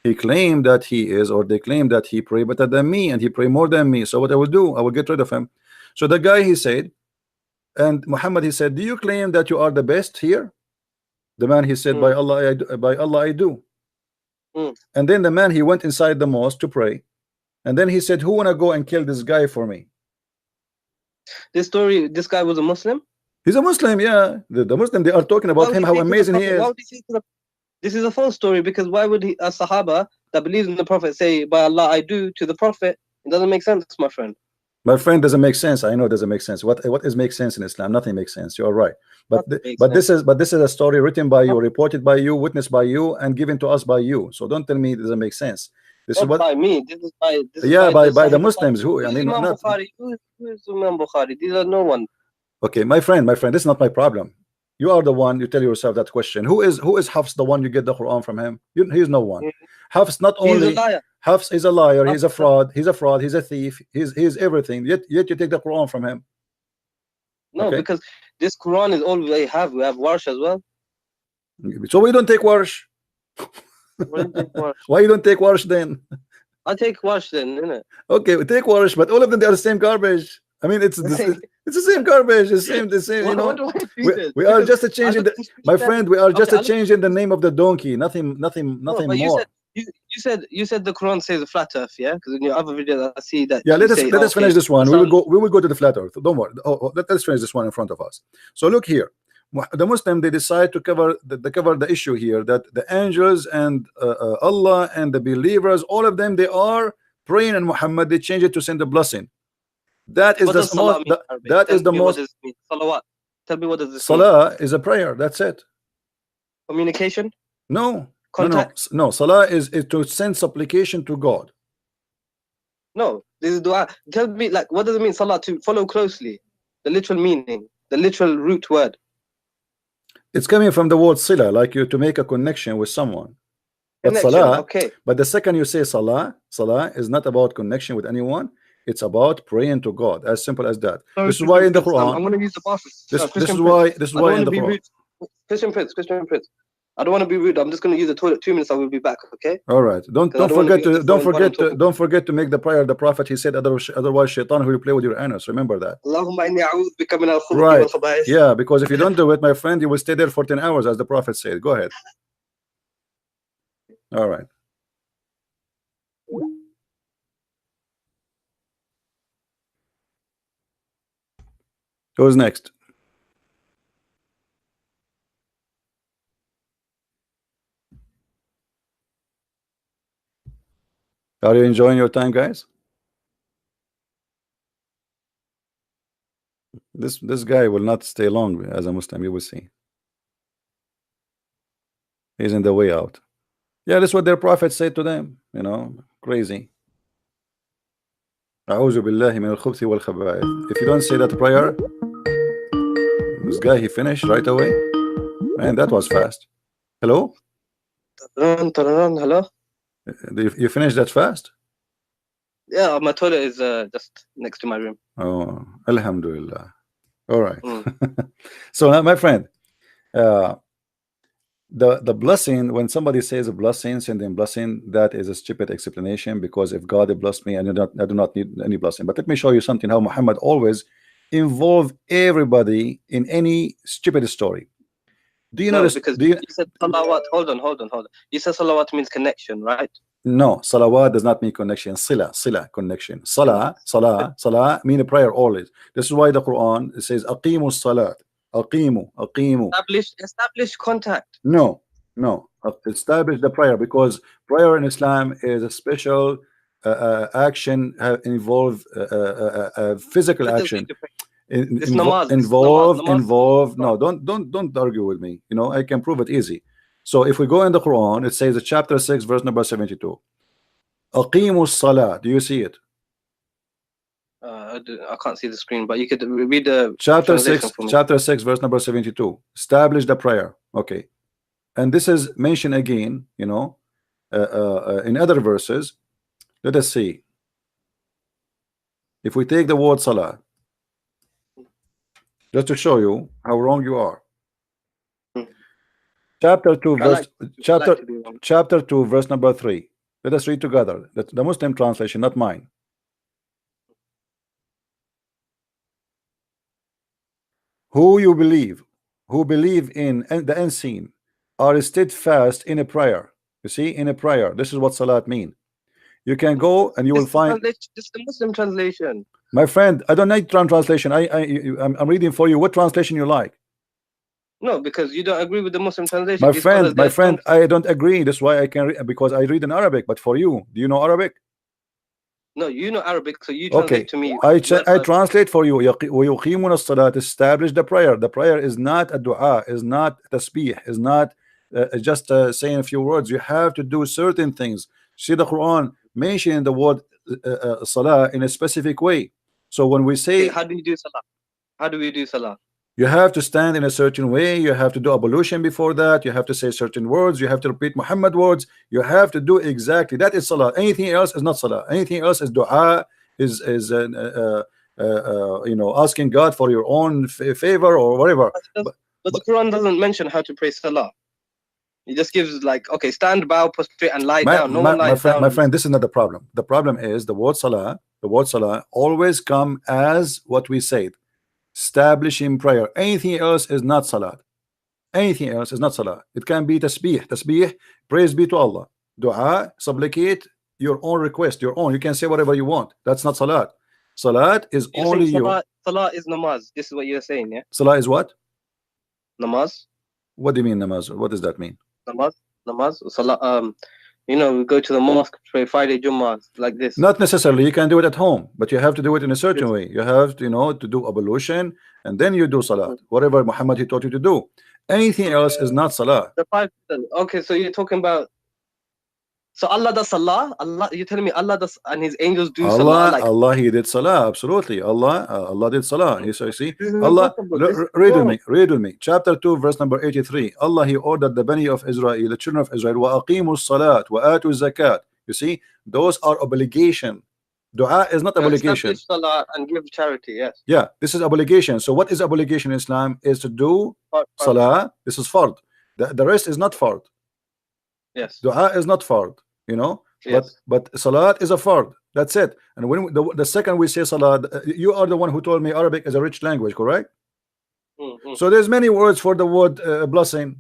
he claimed that he is, or they claim that he pray better than me, and he pray more than me. So what I will do, I will get rid of him. So the guy, he said, and Muhammad, he said, do you claim that you are the best here? The man, he said, by Allah, I do. And then the man, he went inside the mosque to pray. And then he said, who wanna go and kill this guy for me? This story, this guy was a Muslim? He's a Muslim, yeah. The Muslim, they are talking about him, how amazing he is. Why would he say to the, this is a false story, because why would a Sahaba that believes in the Prophet say, by Allah I do, to the Prophet? It doesn't make sense, my friend. My friend, doesn't make sense. I know it doesn't make sense. What is make sense in Islam? Nothing makes sense. You are right. But this is a story written by you, reported by you, witnessed by you, and given to us by you. So don't tell me it doesn't make sense. This Not is what by me. This is by by the Muslims. Who I mean, Imam not Bukhari. Who is Imam Bukhari? These are no one. okay, my friend, this is not my problem. You are the one, you tell yourself that question. Who is Hafs, the one you get the Quran from him? He's no one. Hafs not only He's a liar. Hafs is a liar, he's a fraud, he's a thief, he's everything. Yet you take the Quran from him. No, because this Quran is all we have. We have Warsh as well. So we don't take Warsh. Why you don't take Warsh then? I take Warsh then, innit? Okay, we take Warsh, but all of them, they are the same garbage. I mean, it's the same garbage, the same. You know, we are just a change in the, my friend. We are just a change in the name of the donkey. Nothing more. You said the Quran says a flat earth, yeah? Because in your other videos I see that. Yeah, let us finish this one. We will go to the flat earth. Don't worry. Let's finish this one in front of us. So look here. The Muslim, they decide to cover the issue here, that the angels and Allah and the believers, all of them, they are praying in Muhammad. They change it to send a blessing. That is the most. That is the most. Salawat. Tell me what does this Salah is a prayer. That's it. Communication. No. Contact. No. Salah is to send supplication to God. No, this is dua. Tell me, like, what does it mean, salah? To follow closely. The literal meaning, the literal root word. It's coming from the word sila, like you to make a connection with someone. But salah, okay. But the second you say salah is not about connection with anyone. It's about praying to God. As simple as that. So this is why in the Quran. I'm going to use the bathroom. This is why in the Quran. Christian Prince. I don't want to be rude. I'm just going to use the toilet. 2 minutes. I will be back. Okay. All right. Don't forget to make the prayer. The Prophet, he said, otherwise Shaitan will play with your anus. Remember that. Right. Yeah, because if you don't do it, my friend, you will stay there for 10 hours, as the Prophet said. Go ahead. All right. Who's next? Are you enjoying your time, guys? This guy will not stay long as a Muslim. You will see. He's in the way out. Yeah, that's what their prophet said to them. You know, crazy. A'udhu billahi min al-khubuthi wal khaba'ith. If you don't say that prayer, this guy, he finished right away. Man, that was fast. Hello? Hello? You finished that fast? Yeah, my toilet is just next to my room. Oh, Alhamdulillah. All right. Mm. So now, my friend, uh, the blessing, when somebody says a blessing, sending blessing, that is a stupid explanation, because if God blessed me, I do not need any blessing. But let me show you something, how Muhammad always involve everybody in any stupid story. Do you No, notice? because Do you? you said salawat. Hold on. You said salawat means connection, right? No, salawat does not mean connection. Sila connection. Salah mean a prayer always. This is why the Quran says aqimu salat. Aqimu. Establish contact. No, no. Establish the prayer, because prayer in Islam is a special action, involve physical Let us read action. the prayer. This namaz. This is Involve. namaz. No, don't argue with me. You know, I can prove it easy. So if we go in the Quran, it says chapter 6, verse number 72. Aqimu salah. Do you see it? I can't see the screen, but you could read the Chapter translation 6, for me. chapter 6, verse number 72. Establish the prayer. Okay. And this is mentioned again, you know, in other verses. Let us see. If we take the word salah, just to show you how wrong you are. Hmm. Chapter 2, I like chapter to be wrong. chapter 2, verse number 3. Let us read together. The Muslim translation, not mine. Who believe in the unseen, are steadfast in a prayer. You see, in a prayer. This is what salat mean. You can go and you will find. This is the Muslim translation. My friend, I don't need translation. I'm reading for you. What translation you like? No, because you don't agree with the Muslim translation. My These scholars, friend, I don't agree. That's why I can read, because I read in Arabic. But for you, do you know Arabic? No, you know Arabic, so you Okay, translate to me. I translate for you. وَيُقِيمُونَ الصَّلَاةَ. Establish the prayer. The prayer is not a dua, is not tasbih, is not just saying a few words. You have to do certain things. See, the Quran mentioning the word salah in a specific way. So when we say, How do you do salah? How do we do salah? you have to stand in a certain way, you have to do ablution before that, you have to say certain words, you have to repeat Muhammad words, you have to do exactly that. Is salah. Anything else is not salah. Anything else is dua, is you know, asking God for your own favor or whatever. But the Quran doesn't mention how to pray salah. It just gives like, okay, stand, bow, prostrate, and lie down. No one lies down. My friend, this is not the problem. The problem is the word salah always come as what we said, establishing prayer. Anything else is not salat. Anything else is not salah. It can be tasbih, praise be to Allah. Dua, supplicate your own request, your own. You can say whatever you want. That's not salat. Salat is You're only saying you. Salah is namaz. This is what you're saying, yeah? Salah is what? Namaz. What do you mean namaz? What does that mean? Namaz. Salah. You know, we go to the mosque, pray Friday Jummah, like this. Not necessarily. You can do it at home, but you have to do it in a certain way. You have to, you know, to do ablution, and then you do salat. Whatever Muhammad he taught you to do. Anything else is not salah. The 5. Okay, so you're talking about. So Allah does salah. Allah, you're telling me Allah does, and His angels do salah. Like, Allah, He did salah. Absolutely, Allah did salah. You see, Allah. Read with me. Chapter 2, verse number 83. Allah, He ordered the Bani of Israel, the children of Israel, وَأَقِيمُوا الصَّلَاةَ وَآتُوا الزَّكَاةَ. You see, those are obligation. Dua is not obligation. Salah and give charity. Yes. Yeah, this is obligation. So what is obligation in Islam? Is to do salah. This is fard. The rest is not fard. Yes. Dua is not fard, you know. Yes. But salat is a fard. That's it. And when the second we say salat, you are the one who told me Arabic is a rich language, correct? So there's many words for the word blessing.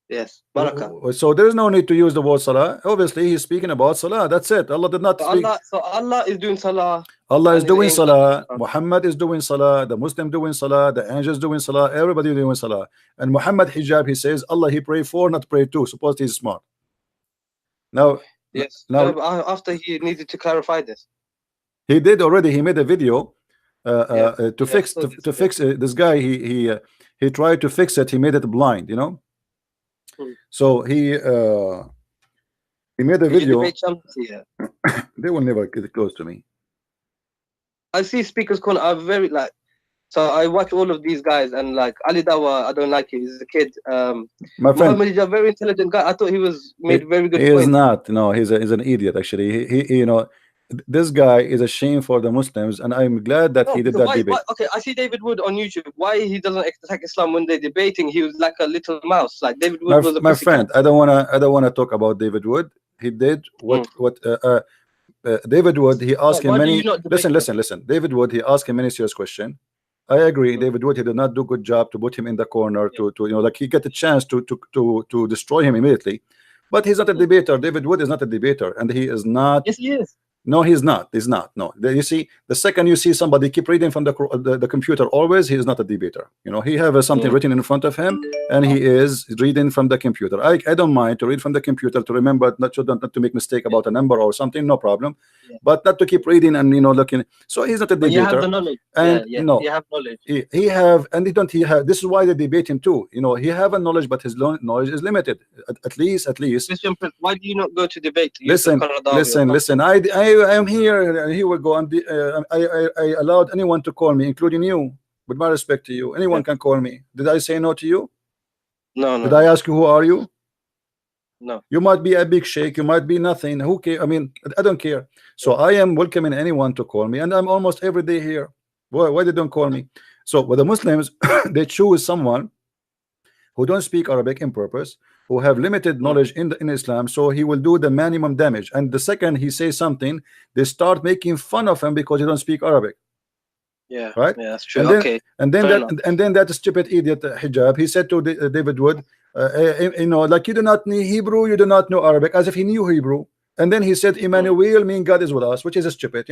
Yes, barakah. So there is no need to use the word salah. Obviously, he's speaking about salah. That's it. Allah did not speak. So Allah is doing salah. Allah is doing salah. Muhammad is doing salah. The Muslim doing salah. The angels doing salah. Everybody doing salah. And Muhammad hijab, he says, Allah he pray for, not pray to. Suppose he's smart. Now, yes. Now after he needed to clarify this, he did already. He made a video to fix this guy. He tried to fix it. He made it blind. You know. So he made a video. They will never get close to me. I see Speaker's Corner are very like. So I watch all of these guys and like Ali Dawa, I don't like him. He's a kid. My friend, Muhammad is a very intelligent guy. I thought he was made very good. He is not. No, he's an idiot. Actually, he you know, this guy is a shame for the Muslims, and I'm glad that No, he did because that why? debate. Okay, I see David Wood on YouTube. Why he doesn't attack Islam when they're debating? He was like a little mouse. Like David Wood was a My pussycat. friend, I don't wanna talk about David Wood. He did Mm. David Wood. He asked him Why do you many. not debate him? Listen. David Wood. He asked him many serious questions. I agree. Mm. David Wood. He did not do good job to put him in the corner to like he get a chance to destroy him immediately. But he's not a debater. David Wood is not a debater, and he is not. Yes, he is. No, he's not. He's not. No, you see, the second you see somebody keep reading from the computer, always he is not a debater. He have something written in front of him, and he is reading from the computer. I don't mind to read from the computer to remember not to make mistake about a number or something, no problem. But not to keep reading and looking. So he's not a But you have debater. the knowledge. And no, you have knowledge. he have, and he don't. He have. This is why they debate him too. He have a knowledge, but his knowledge is limited. At least. Christian Prince, why do you not go to debate? Listen. I am here. Here we go. I allowed anyone to call me, including you. With my respect to you, anyone can call me. Did I say no to you? No. Did I ask you who are you? No. You might be a big sheikh. You might be nothing. Who care? I mean, I don't care. So I am welcoming anyone to call me, and I'm almost every day here. Why they don't call me? So with the Muslims, they choose someone who don't speak Arabic in purpose, who have limited knowledge in Islam, so he will do the minimum damage. And the second he says something, they start making fun of him because he don't speak Arabic. Yeah, right. Yeah, that's true. And then that stupid idiot Hijab, he said to David Wood, like you do not know Hebrew, you do not know Arabic, as if he knew Hebrew. And then he said, Emmanuel mean God is with us, which is stupid.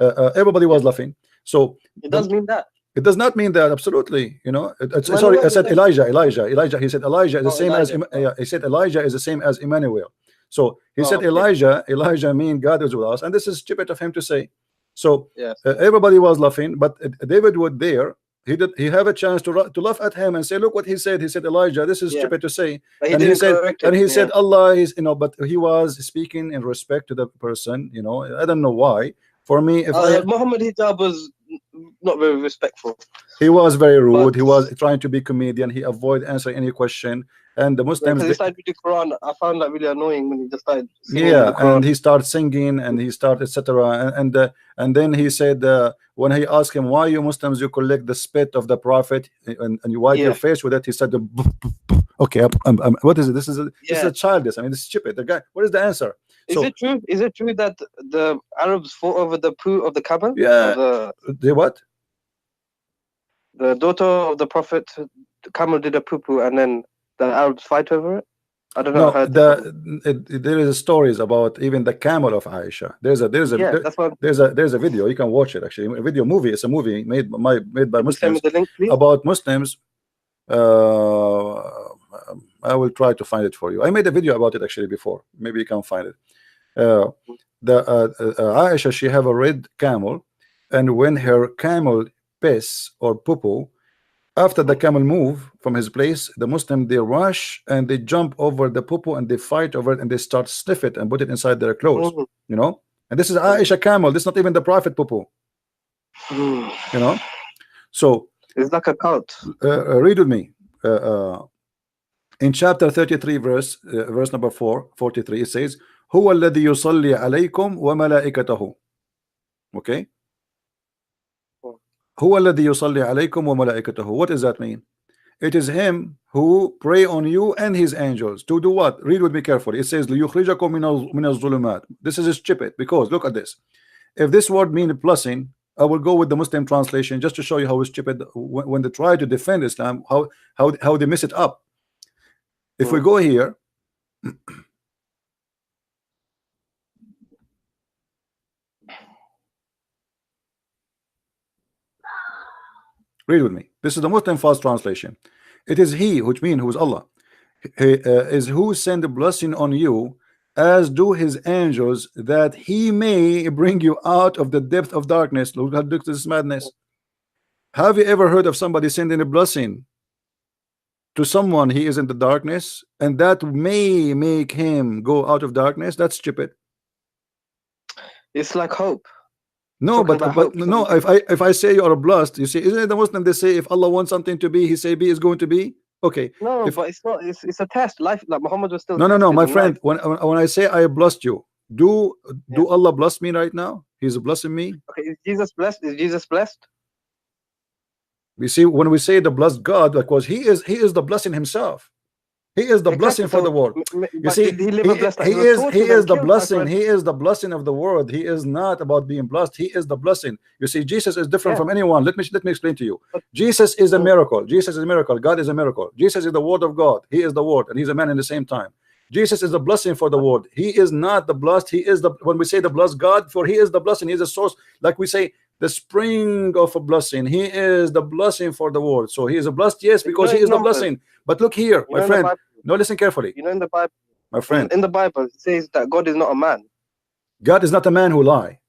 Everybody was laughing. So it does mean that. It does not mean that, absolutely. Sorry, I said Elijah. He said Elijah is the same as he said Elijah is the same as Emmanuel. So he said Elijah mean God is with us, and this is stupid of him to say. So everybody was laughing, but David Wood there, he have a chance to laugh at him and say, look what he said. He said Elijah, this is stupid to say. And he said Allah is, but he was speaking in respect to the person. I don't know why. For me, if Muhammad Hijab was not very respectful. He was very rude. He was trying to be comedian. He avoided answering any question. And the Muslims, he started with the Quran. I found that really annoying when he just started singing. And he started singing and he started etc. And then he said when he asked him why you Muslims you collect the spit of the Prophet and you wipe your face with it, he said okay, what is it? This is a childish. I mean, this is stupid. The guy. What is the answer? Is it true? Is it true that the Arabs fought over the poo of the camel? Yeah. The what? The daughter of the Prophet, the camel did a poo, and then the Arabs fight over it. I don't know. There is stories about even the camel of Aisha. There's a video. You can watch it actually. A video movie. It's a movie made by Muslims about Muslims. I will try to find it for you. I made a video about it actually before. Maybe you can find it. Aisha, she have a red camel, and when her camel piss or poo, after the camel move from his place, the Muslim they rush and they jump over the poo and they fight over it and they start sniff it and put it inside their clothes. And this is Aisha camel. This is not even the Prophet poo. So it's like a cult. Read with me. In chapter 33 verse number 43 it says هو الذي يصلي عليكم وملائكته. Okay, هو الذي يصلي عليكم وملائكته. What does that mean? It is him who pray on you and his angels to do what? Read with me carefully. It says ليخرجكم من الظلمات. This is stupid because look at this. If this word means blessing, I will go with the Muslim translation just to show you how stupid when they try to defend Islam, how they mess it up. If we go here, read with me. This is the Muslim fast translation. It is he, which means who is Allah, is who send a blessing on you, as do his angels, that he may bring you out of the depth of darkness. Look at this madness. Have you ever heard of somebody sending a blessing to someone he is in the darkness, and that may make him go out of darkness? That's stupid. It's like hope. No, but no. If I say you are blessed, you see, isn't it the Muslim? They say if Allah wants something to be, He say be is going to be. Okay. No, but it's not. It's a test. Life, like Muhammad was still. No, my friend. When I say I blessed you, Do Yeah. Allah bless me right now? He's blessing me. Okay, is Jesus blessed? Is Jesus blessed? We see when we say the blessed God, because he is the blessing himself. He is the blessing Exactly. for the So, world. You but see, did he live a blessed life? He was he tortured is and the killed, my blessing. friend. He is the blessing of the world. He is not about being blessed. He is the blessing. You see, Jesus is different Yeah. from anyone. Let me explain to you. But, Jesus is a mm, miracle. Jesus is a miracle. God is a miracle. Jesus is the word of God. He is the word, and he's a man in the same time. Jesus is a blessing for the world. He is not the blessed. He is the, when we say the blessed God, for he is the blessing. He is the source. Like we say, the spring of a blessing. He is the blessing for the world. So he is a blessed, yes, you because know, he in is the Numbers, blessing. But look here, you my know, in the friend. Bible, No, listen carefully, you know, in the Bible, my friend. in the Bible, it says that God is not a man. God is not a man who lie.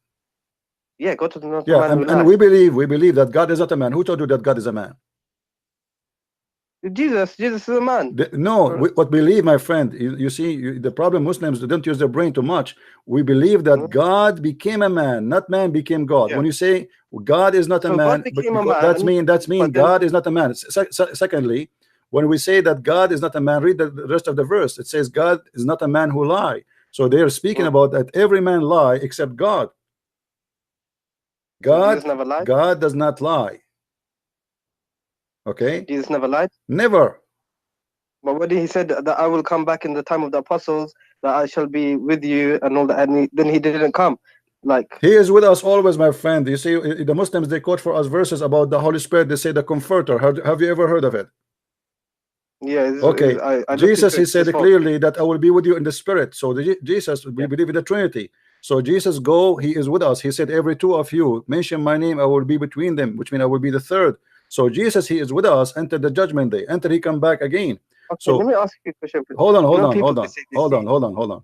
Yeah, God is not a Yeah, man who and lies. we believe that God is not a man. Who told you that God is a man? Jesus is a man. No, what believe, my friend, you see, the problem Muslims don't use their brain too much. We believe that God became a man, not man became God. Yeah. When you say God is not a So God man, but became a because man, that's mean but then God is not a man. Secondly, when we say that God is not a man, read the rest of the verse. It says God is not a man who lie. So they are speaking about that every man lie except God. so Jesus God never lied. God does not lie. Okay, Jesus never lied. never. But when he said that I will come back in the time of the apostles, that I shall be with you and all that, and then he didn't come. Like, He is with us always, my friend. You see, the Muslims, they quote for us verses about the Holy Spirit. They say the Comforter. Have you ever heard of it? yeah, Okay, I looked Jesus, into he it said before. clearly that I will be with you in the Spirit. So Jesus, we Yeah. believe in the Trinity. So Jesus go, he is with us. He said, every two of you mention my name, I will be between them, which means I will be the third. So Jesus, he is with us until the judgment day, until he come back again. Okay, let So me ask you a question. hold on, You hold know, on, people hold they on, say hold on, hold on, hold on.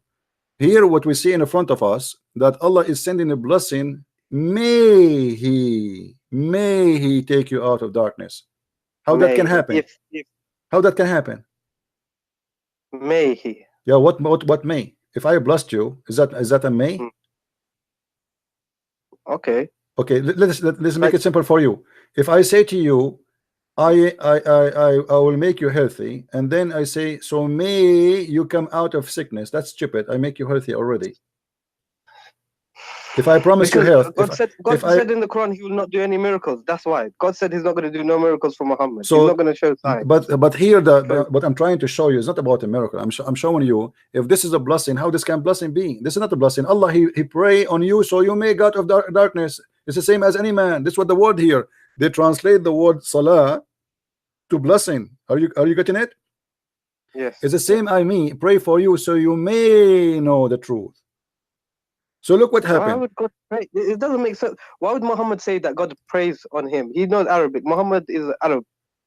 Here, what we see in front of us, that Allah is sending a blessing. May he take you out of darkness. How that can may happen? if How that can happen? may he. Yeah, what may? If I blessed you, is that a may? Hmm. Okay, Okay, let's make like it simple for you. If I say to you, I will make you healthy, and then I say, so may you come out of sickness. That's stupid. I make you healthy already. If I promise you because health, God if I said in the Quran he will not do any miracles. That's why God said he's not going to do no miracles for Muhammad. He's not so going to show signs. but here So what I'm trying to show you is not about a miracle. I'm showing you, if this is a blessing, how this can blessing be? This is not a blessing. Allah, he pray on you so you may go out of darkness. It's the same as any man. This is what the word here, they translate the word salah to blessing. Are you getting it? yes, It's the same. I mean, pray for you so you may know the truth. So look what why happened. would God pray? It doesn't make sense. Why would Muhammad say that God prays on him? He knows Arabic. Muhammad is Arab,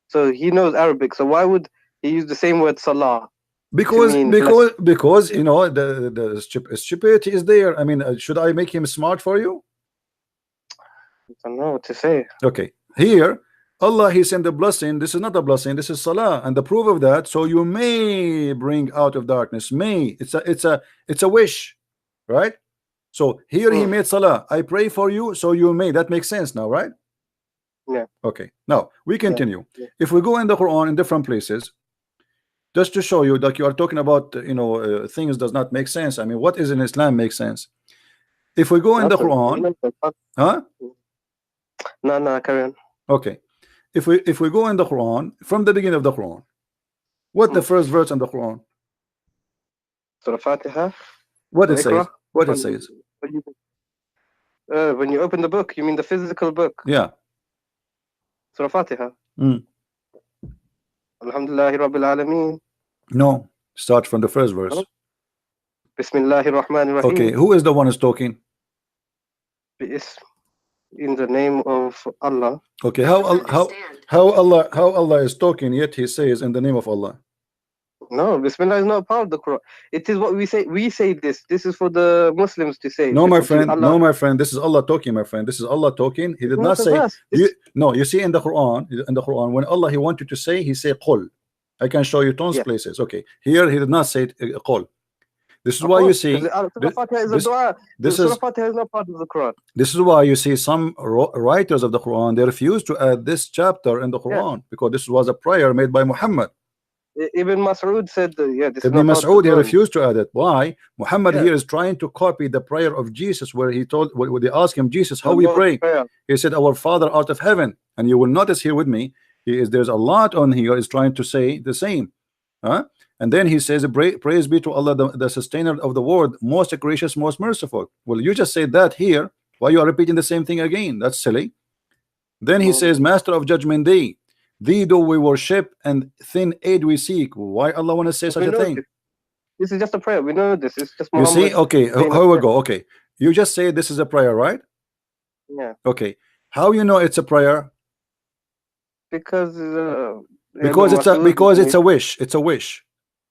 so he knows Arabic. So why would he use the same word salah to because mean because blessing? because you know the stupidity is there. I mean, should I make him smart for you? I don't know what to say. Okay, here Allah, he sent the blessing. This is not a blessing, this is salah, and the proof of that, so you may bring out of darkness. May, it's a wish, right? So here he Mm, made salah, I pray for you so you may. That makes sense now, right? yeah, Okay, now we yeah, continue. yeah. If we go in the Quran in different places, just to show you that you are talking about things does not make sense. I mean, what is in Islam makes sense. If we go in the Nothing. Quran, huh? No, no, carry on. Okay, if we go in the Quran from the beginning of the Quran, what the Mm. first verse in the Quran, Surah Fatiha what or it Iqra. says, what it When says. when you open the book, you mean the physical book? Yeah. Surah Fatiha. Mm. Alhamdulillahi Rabbil Alameen. No, start from the first verse. Bismillahir Rahmanir Okay, Rahim. who is the one who's talking? In the name of Allah. Okay, how Allah is talking, yet he says in the name of Allah. No, Bismillah is not part of the Quran. It is what we say. We say this. This is for the Muslims to say. No, my To friend. Allah. No, my friend. This is Allah talking, my friend. This is Allah talking. He It's did not not a say. verse. This, No, you see in the Quran, when Allah he wanted to say, he say qul. I can show you tons yeah, places. Okay, here he did not say qul. This is of why you course, because see Surah Fatiha is a dua. this Surah is Fatiha is not part of the Quran. this is why you see some writers of the Quran, they refuse to add this chapter in the Yeah, Quran because this was a prayer made by Muhammad. Ibn Mas'ud said, yeah, this is Ibn not Mas'ud, he Quran. refused to add it. Why? Muhammad Yeah, here is trying to copy the prayer of Jesus, where he told, when they asked him, Jesus, how the we Lord's pray? Prayer. He said, our Father art of heaven. And you will notice here with me, there's a lot on here is trying to say the same. And then he says, praise be to Allah, the sustainer of the world, most gracious, most merciful. Well, you just said that here. Why you are repeating the same thing again? That's silly. Then he says, master of judgment day, thee do we worship and thin aid we seek. Why Allah want to say such We a know thing? this is just a prayer. We know this. It's just You see, Muhammad. okay, saying how a we prayer. go? Okay, you just say this is a prayer, right? Yeah, Okay, how you know it's a prayer? because Because Ibn Mas'ud, it's a wish. It's a wish,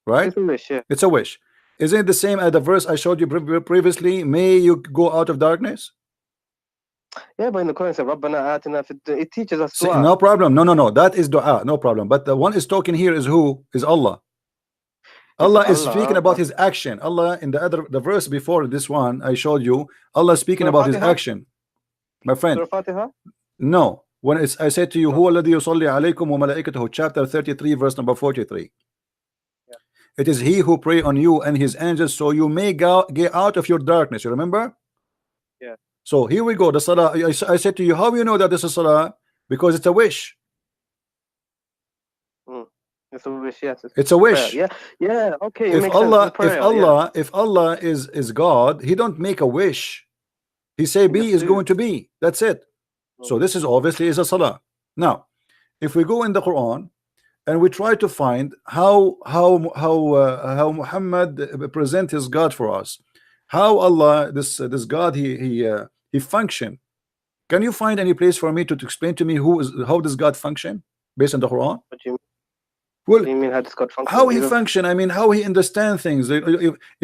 right? it's a wish. Yeah, It's a wish. Isn't it the same as the verse I showed you previously? May you go out of darkness. yeah. But in the Quran, it says, "Rabbana atina fid dunya." It teaches us See, dua. no problem. No. That is dua. No problem. But the one is talking here is who? Is Allah. It's Allah is speaking Allah. about his action. Allah in the verse before this one I showed you, Allah is speaking Surah about his Fatiha. action. My friend, Surah Fatiha. no. When I said to you, No. huwa alladhi yusalli alaykum wa malaikatuhu, chapter 33, verse number 43. Yeah. It is he who pray on you and his angels, so you may get out of your darkness. You remember? Yeah. So here we go. The salah. I said to you, how you know that this is salah? Because it's a wish. It's a wish. Yes. It's a wish. Prayer. Yeah. Yeah. Okay. It If makes sense. Allah, It's a prayer, if Allah is God, He don't make a wish. He say yeah. be Just is do. going to be. That's it. So this is obviously is a salah. Now, if we go in the Quran and we try to find how Muhammad present his God for us, how Allah this God he function. Can you find any place for me to explain to me how does God function based on the Quran? What do you Well, mean? How does God function? how he function, I mean how he understand things.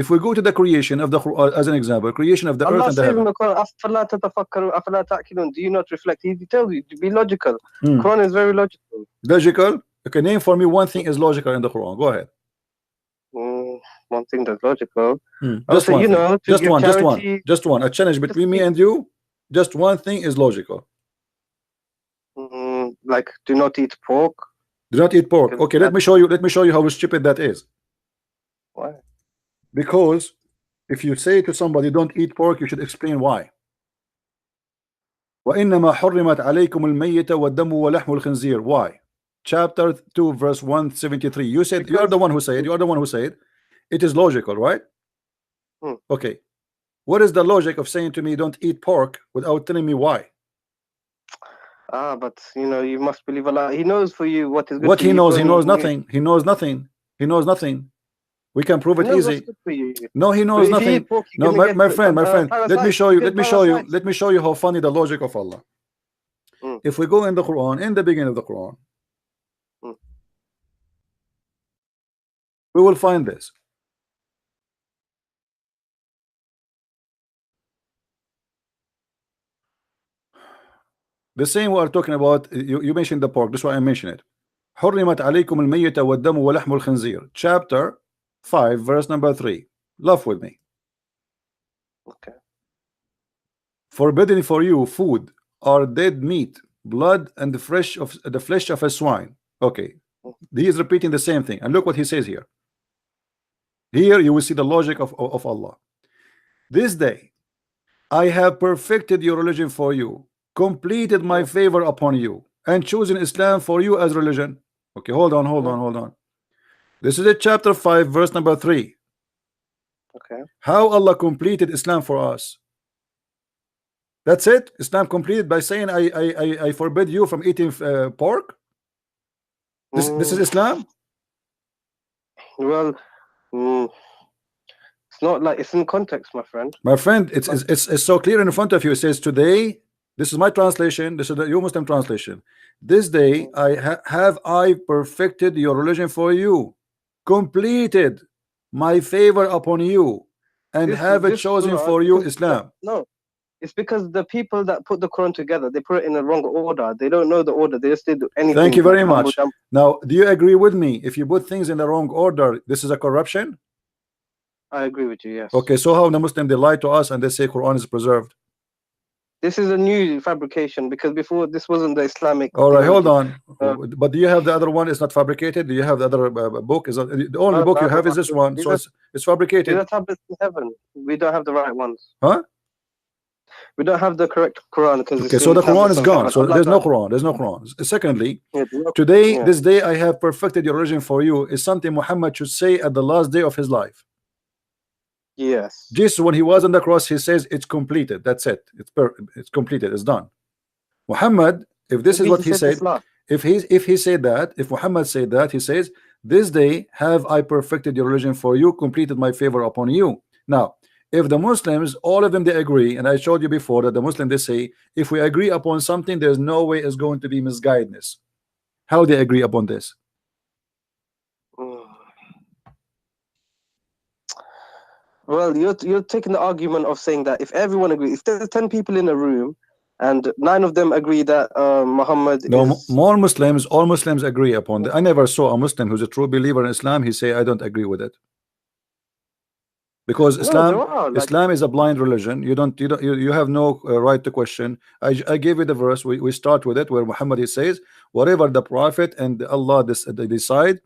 If we go to the creation of the Quran as an example, creation of the earth Allah and the says in heaven. the Quran, "Afala tatafakkaru, afala ta'qilun." Do you not reflect? He tells you to be logical. Hmm. Quran is very logical. Logical. Okay, name for me one thing is logical in the Quran. Go ahead. One thing that's logical. Just Also, one you thing. know, to Just give one. charity. Just one. A challenge between me and you. Just one thing is logical. Like, do not eat pork. Do not eat pork. Because Okay, let me show you. Let me show you how stupid that is. Why? Because if you say to somebody don't eat pork, you should explain why. وإنما حرمت عليكم الميتة والدم ولحم الخنزير. Why? Chapter 2 verse 173. You said you are the one who said. You are the one who said. It is logical, right? Okay. What is the logic of saying to me don't eat pork without telling me why? But you know, you must believe Allah. He knows for you what is good What for he you. knows, he knows nothing. He knows nothing. He knows nothing. We can prove it easy. Good for you. No, he knows But if you nothing. eat pork, No, you're gonna my get, friend, let me show you. get Let me show you. parasites. Let me show you how funny the logic of Allah. If we go in the Quran, in the beginning of the Quran, we will find this. The same we are talking about. You mentioned the pork. That's why I mentioned it. حرمت عليكم الميتة والدم ولحم الخنزير. Chapter 5, verse number 3. Laugh with me. Okay. Forbidden for you food are dead meat, blood, and the flesh of a swine. Okay. He is repeating the same thing. And look what he says here. Here you will see the logic of Allah. This day I have perfected your religion for you, completed my favor upon you, and chosen Islam for you as religion. Okay, hold on. This is chapter 5, verse number 3. Okay. How Allah completed Islam for us. That's it. Islam completed by saying I forbid you from eating pork. This is Islam. Well, it's not like it's in context, my friend. My friend, it's so clear in front of you. It says today. This is my translation. This is the your Muslim translation. This day have I perfected your religion for you, completed my favor upon you, and have it chosen for you Islam. No, it's because the people that put the Quran together, they put it in the wrong order. They don't know the order. They just did anything. Thank you very much. Now, do you agree with me? If you put things in the wrong order, this is a corruption. I agree with you. Yes. Okay, so how the Muslim they lie to us and they say Quran is preserved? This is a new fabrication because before this wasn't the Islamic. All right, hold on. But do you have the other one? It's not fabricated. Do you have the other book? Is the only book you have is this one, so it's fabricated. These are tablets in heaven. We don't have the right ones. Huh? We don't have the correct Quran because okay, so the Quran is gone. So there's no Quran. There's no Quran. Secondly, today, this day I have perfected your religion for you is something Muhammad should say at the last day of his life. Yes. Jesus, when he was on the cross, he says it's completed. That's it. It's completed. It's done. Muhammad, if this is what he said, if he said that, if Muhammad said that, he says, this day have I perfected your religion for you, completed my favor upon you. Now, if the Muslims, all of them, they agree, and I showed you before that the Muslims, they say, if we agree upon something, there's no way it's going to be misguidedness. How they agree upon this? Well, you're taking the argument of saying that if everyone agrees, if there's 10 people in a room and 9 of them agree that Muhammad is... More Muslims, all Muslims agree upon that. I never saw a Muslim who's a true believer in Islam, he say, I don't agree with it. Because Islam is a blind religion. You have no right to question. I gave you the verse. We start with it where Muhammad, he says, whatever the Prophet and Allah they decide,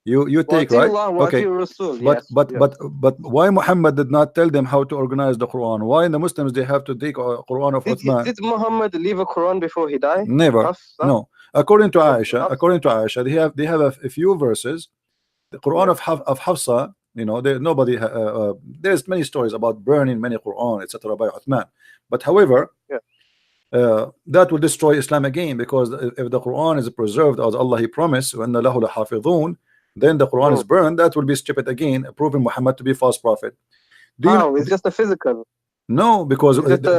you take, right? Okay. But why Muhammad did not tell them how to organize the Quran? Why the Muslims they have to take a Quran of Uthman? Did Muhammad leave a Quran before he died? Never. No. According to Aisha, they have a few verses. The Quran of Hafsa. You know, there's many stories about burning many Quran, etc. by Uthman. But however, that will destroy Islam again, because if the Quran is preserved as Allah He promised, then the Quran is burned. That will be stupid again, proving Muhammad to be false prophet. It's just a physical. No, because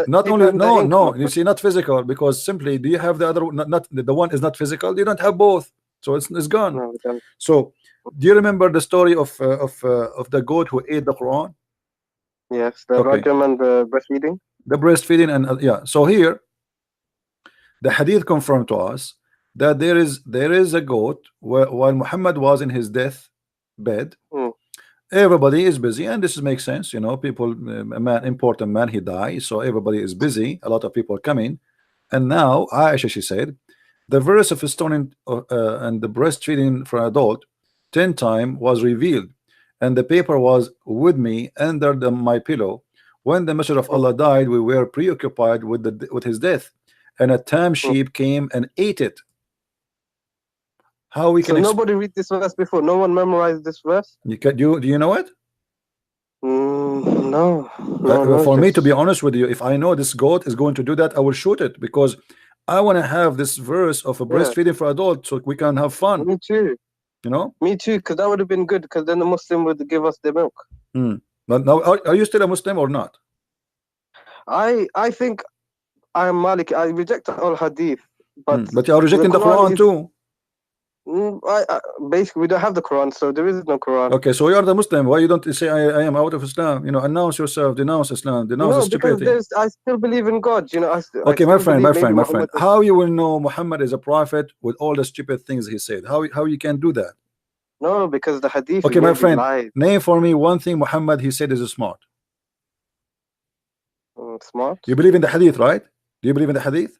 not only no. You see, not physical, because simply, do you have the other? Not the one is not physical. You don't have both, so it's gone. No, so. Do you remember the story of the goat who ate the Quran? Yes, the rajam and the breastfeeding. The breastfeeding and yeah. So here, the hadith confirmed to us that there is a goat while Muhammad was in his death bed. Everybody is busy, and this makes sense. You know, people, important man, he died, so everybody is busy. A lot of people are coming, and now Aisha, she said, the verse of stoning and the breastfeeding for an adult 10 times was revealed, and the paper was with me under my pillow. When the Messenger of Allah died, we were preoccupied with his death, and a tam sheep came and ate it. How we can? So nobody read this verse before. No one memorized this verse. Do you know it? No. For me, to be honest with you, if I know this goat is going to do that, I will shoot it, because I want to have this verse of a breastfeeding for adults so we can have fun. Me too. You know, me too, because that would have been good, because then the Muslim would give us the milk. But now, are you still a Muslim or not? I think I am Malik. I reject all hadith, but you are rejecting the Quran too. Basically, we don't have the Quran, so there is no Quran. Okay, so you are the Muslim. Why you don't say I am out of Islam? You know, announce yourself, denounce Islam, denounce the stupidity. Because I still believe in God. You know. Okay, my friend. How you will know Muhammad is a prophet with all the stupid things he said? How you can do that? No, because the hadith. Okay, my friend. Name for me one thing Muhammad he said is smart. Smart. You believe in the hadith, right? Do you believe in the hadith?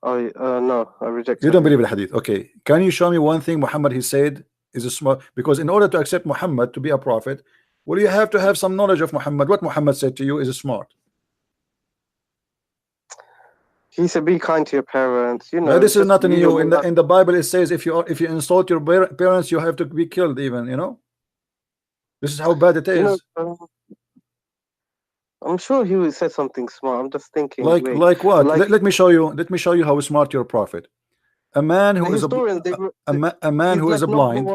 No, I reject. You don't believe in the hadith. Okay, can you show me one thing Muhammad he said is a smart? Because in order to accept Muhammad to be a prophet, well, you have to have some knowledge of Muhammad. What Muhammad said to you is smart. He said, "Be kind to your parents." You know, this is nothing new. In the Bible, it says if you insult your parents, you have to be killed. Even, you know, this is how bad it is. I'm sure he would say something smart. I'm just thinking. Like what? Let me show you. Let me show you how smart your prophet. A man who is a man who is a blind.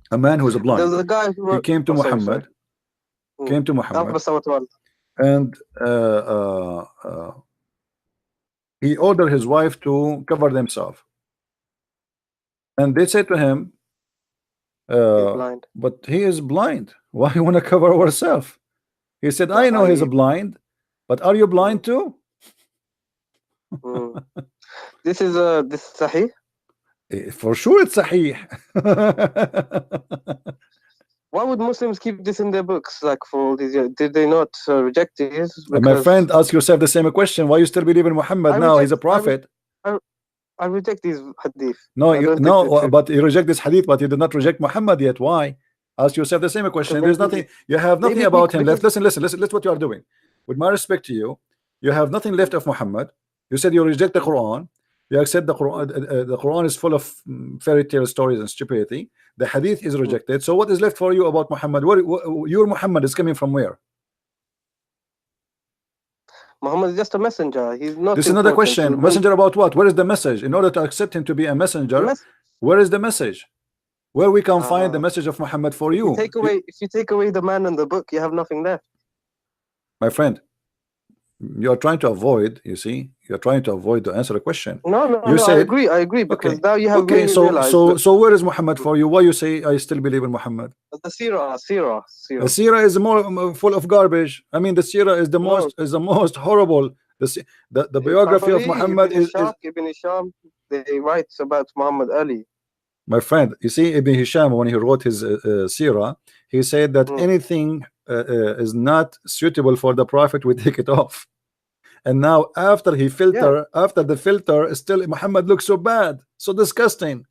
A man who is a blind. There's a guy who he came to Muhammad. Came to Muhammad. And he ordered his wife to cover themselves. And they said to him, but he is blind. Why you want to cover ourselves? He said, I know he's blind, but are you blind too? This is Sahih? For sure it's Sahih. Why would Muslims keep this in their books? Like for all these years, did they not reject this? My friend, ask yourself the same question. Why you still believe in Muhammad now? He's a prophet. I reject these hadith. No, I don't think they're no, true. but you reject this hadith, but you did not reject Muhammad yet. Why? Ask yourself the same question. There's nothing. You have nothing about him left. Listen, listen, listen. Listen what you are doing. With my respect to you, you have nothing left of Muhammad. You said you reject the Quran. You accept the Quran. The Quran is full of fairy tale stories and stupidity. The hadith is rejected. So what is left for you about Muhammad? Your Muhammad is coming from where? Muhammad is just a messenger. He's not. This is another question. Messenger about what? Where is the message? In order to accept him to be a messenger, where is the message? Where we can find the message of Muhammad for you? If you take away the man and the book, you have nothing left. My friend, you are trying to avoid. You see, you are trying to avoid to answer the question. No, I agree. Because now you have realized. So where is Muhammad for you? Why you say I still believe in Muhammad? The Sirah. The Sirah is more full of garbage. I mean, the Sirah is the most horrible. The biography of Muhammad is Ibn Hisham. They write about Muhammad Ali. My friend, you see, Ibn Hisham, when he wrote his Sirah, he said that anything is not suitable for the Prophet, we take it off. And now, after the filter, still Muhammad looks so bad, so disgusting.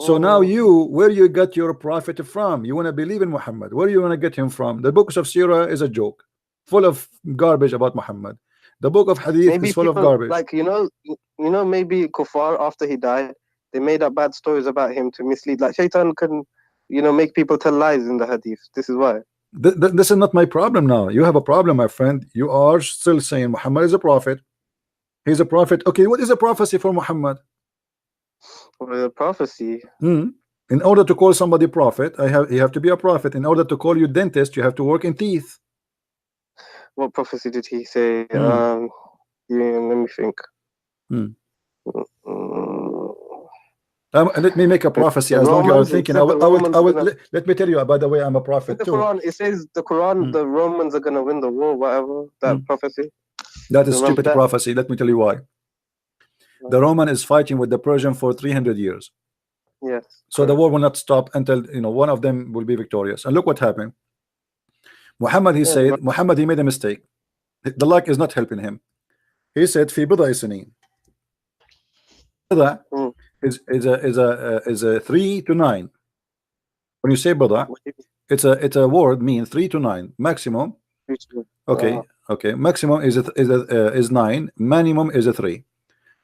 So now where you got your Prophet from? You want to believe in Muhammad? Where you want to get him from? The books of Sirah is a joke, full of garbage about Muhammad. The book of Hadith is full of garbage. Like maybe Kuffar, after he died, they made up bad stories about him to mislead. Like Shaitan can, make people tell lies in the hadith. This is why. This is not my problem now. You have a problem, my friend. You are still saying Muhammad is a prophet. He's a prophet. Okay, what is a prophecy for Muhammad? Well, a prophecy. In order to call somebody prophet, you have to be a prophet. In order to call you dentist, you have to work in teeth. What prophecy did he say? Let me think. Let me make a prophecy. As long as you are thinking, let me tell you. By the way, I'm a prophet the too. Quran, it says the Quran, the Romans are gonna win the war. Whatever that prophecy. That is stupid prophecy. Let me tell you why. The Roman is fighting with the Persian for 300 years. Yes. So the war will not stop until one of them will be victorious. And look what happened. Muhammad, he said, Muhammad, he made a mistake. The luck is not helping him. He said, "Fi bid'a sinin." Bid'a is a 3 to 9. When you say bid'a, it's a word mean 3 to 9 maximum. Okay. Maximum is 9. Minimum is a 3.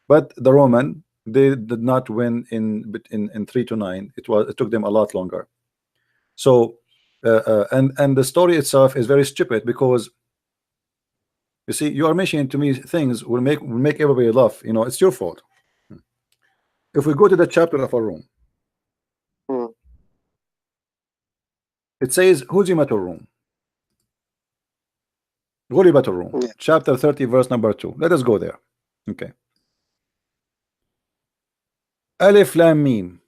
But the Roman, they did not win in 3 to 9. It took them a lot longer. So and the story itself is very stupid, because you see, you are mentioning to me things will make everybody laugh. It's your fault. If we go to the chapter of a room, it says Huzimat ar-Rum. Ghulibat ar-Rum, chapter 30, verse number 2. Let us go there. Okay. Alif Lam Mim.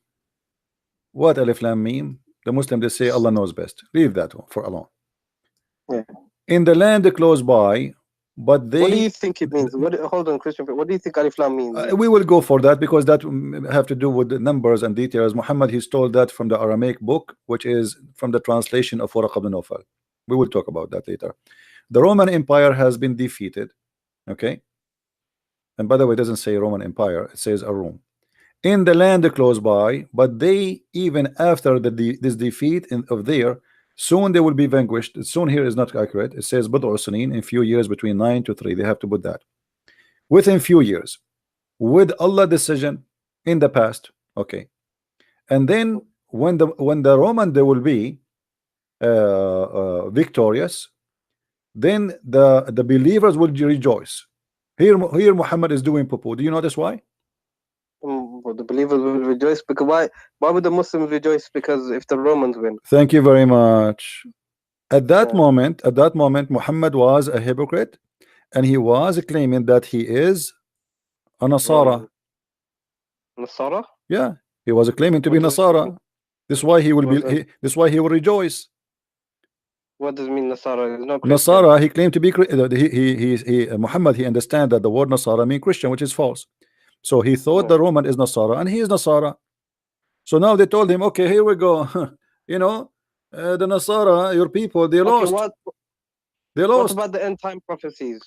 What Alif Lam Mim? The Muslim, they say Allah knows best. Leave that one for alone. In the land close by, but they. What do you think it means? Hold on, Christian. What do you think Alif Lam means? We will go for that, because that have to do with the numbers and details. Muhammad, he stole that from the Aramaic book, which is from the translation of Waraq ibn Nawfal. We will talk about that later. The Roman Empire has been defeated. Okay. And by the way, it doesn't say Roman Empire, it says Arum. In the land close by, but they, even after this defeat of there, soon they will be vanquished. Soon here is not accurate. It says Bid'u Sinin, in few years, between 9 to 3. They have to put that. Within few years. With Allah decision in the past. Okay. And then when the Roman, they will be victorious, then the believers will rejoice. Here Muhammad is doing poo-poo. Do you notice why? The believers will rejoice, because why would the Muslims rejoice? Because if the Romans win. Thank you very much. At that moment, Muhammad was a hypocrite, and he was claiming that he is a Nasara. Nasara? Yeah, he was claiming to be Nasara. This is why he will be. This is why he will rejoice. What does it mean, Nasara? No Nasara, he claimed to be. Muhammad, he understand that the word Nasara means Christian, which is false. So he thought the Roman is Nasara, and he is Nasara. So now they told him, okay, here we go. The Nasara, your people, they lost. They lost. What about the end time prophecies?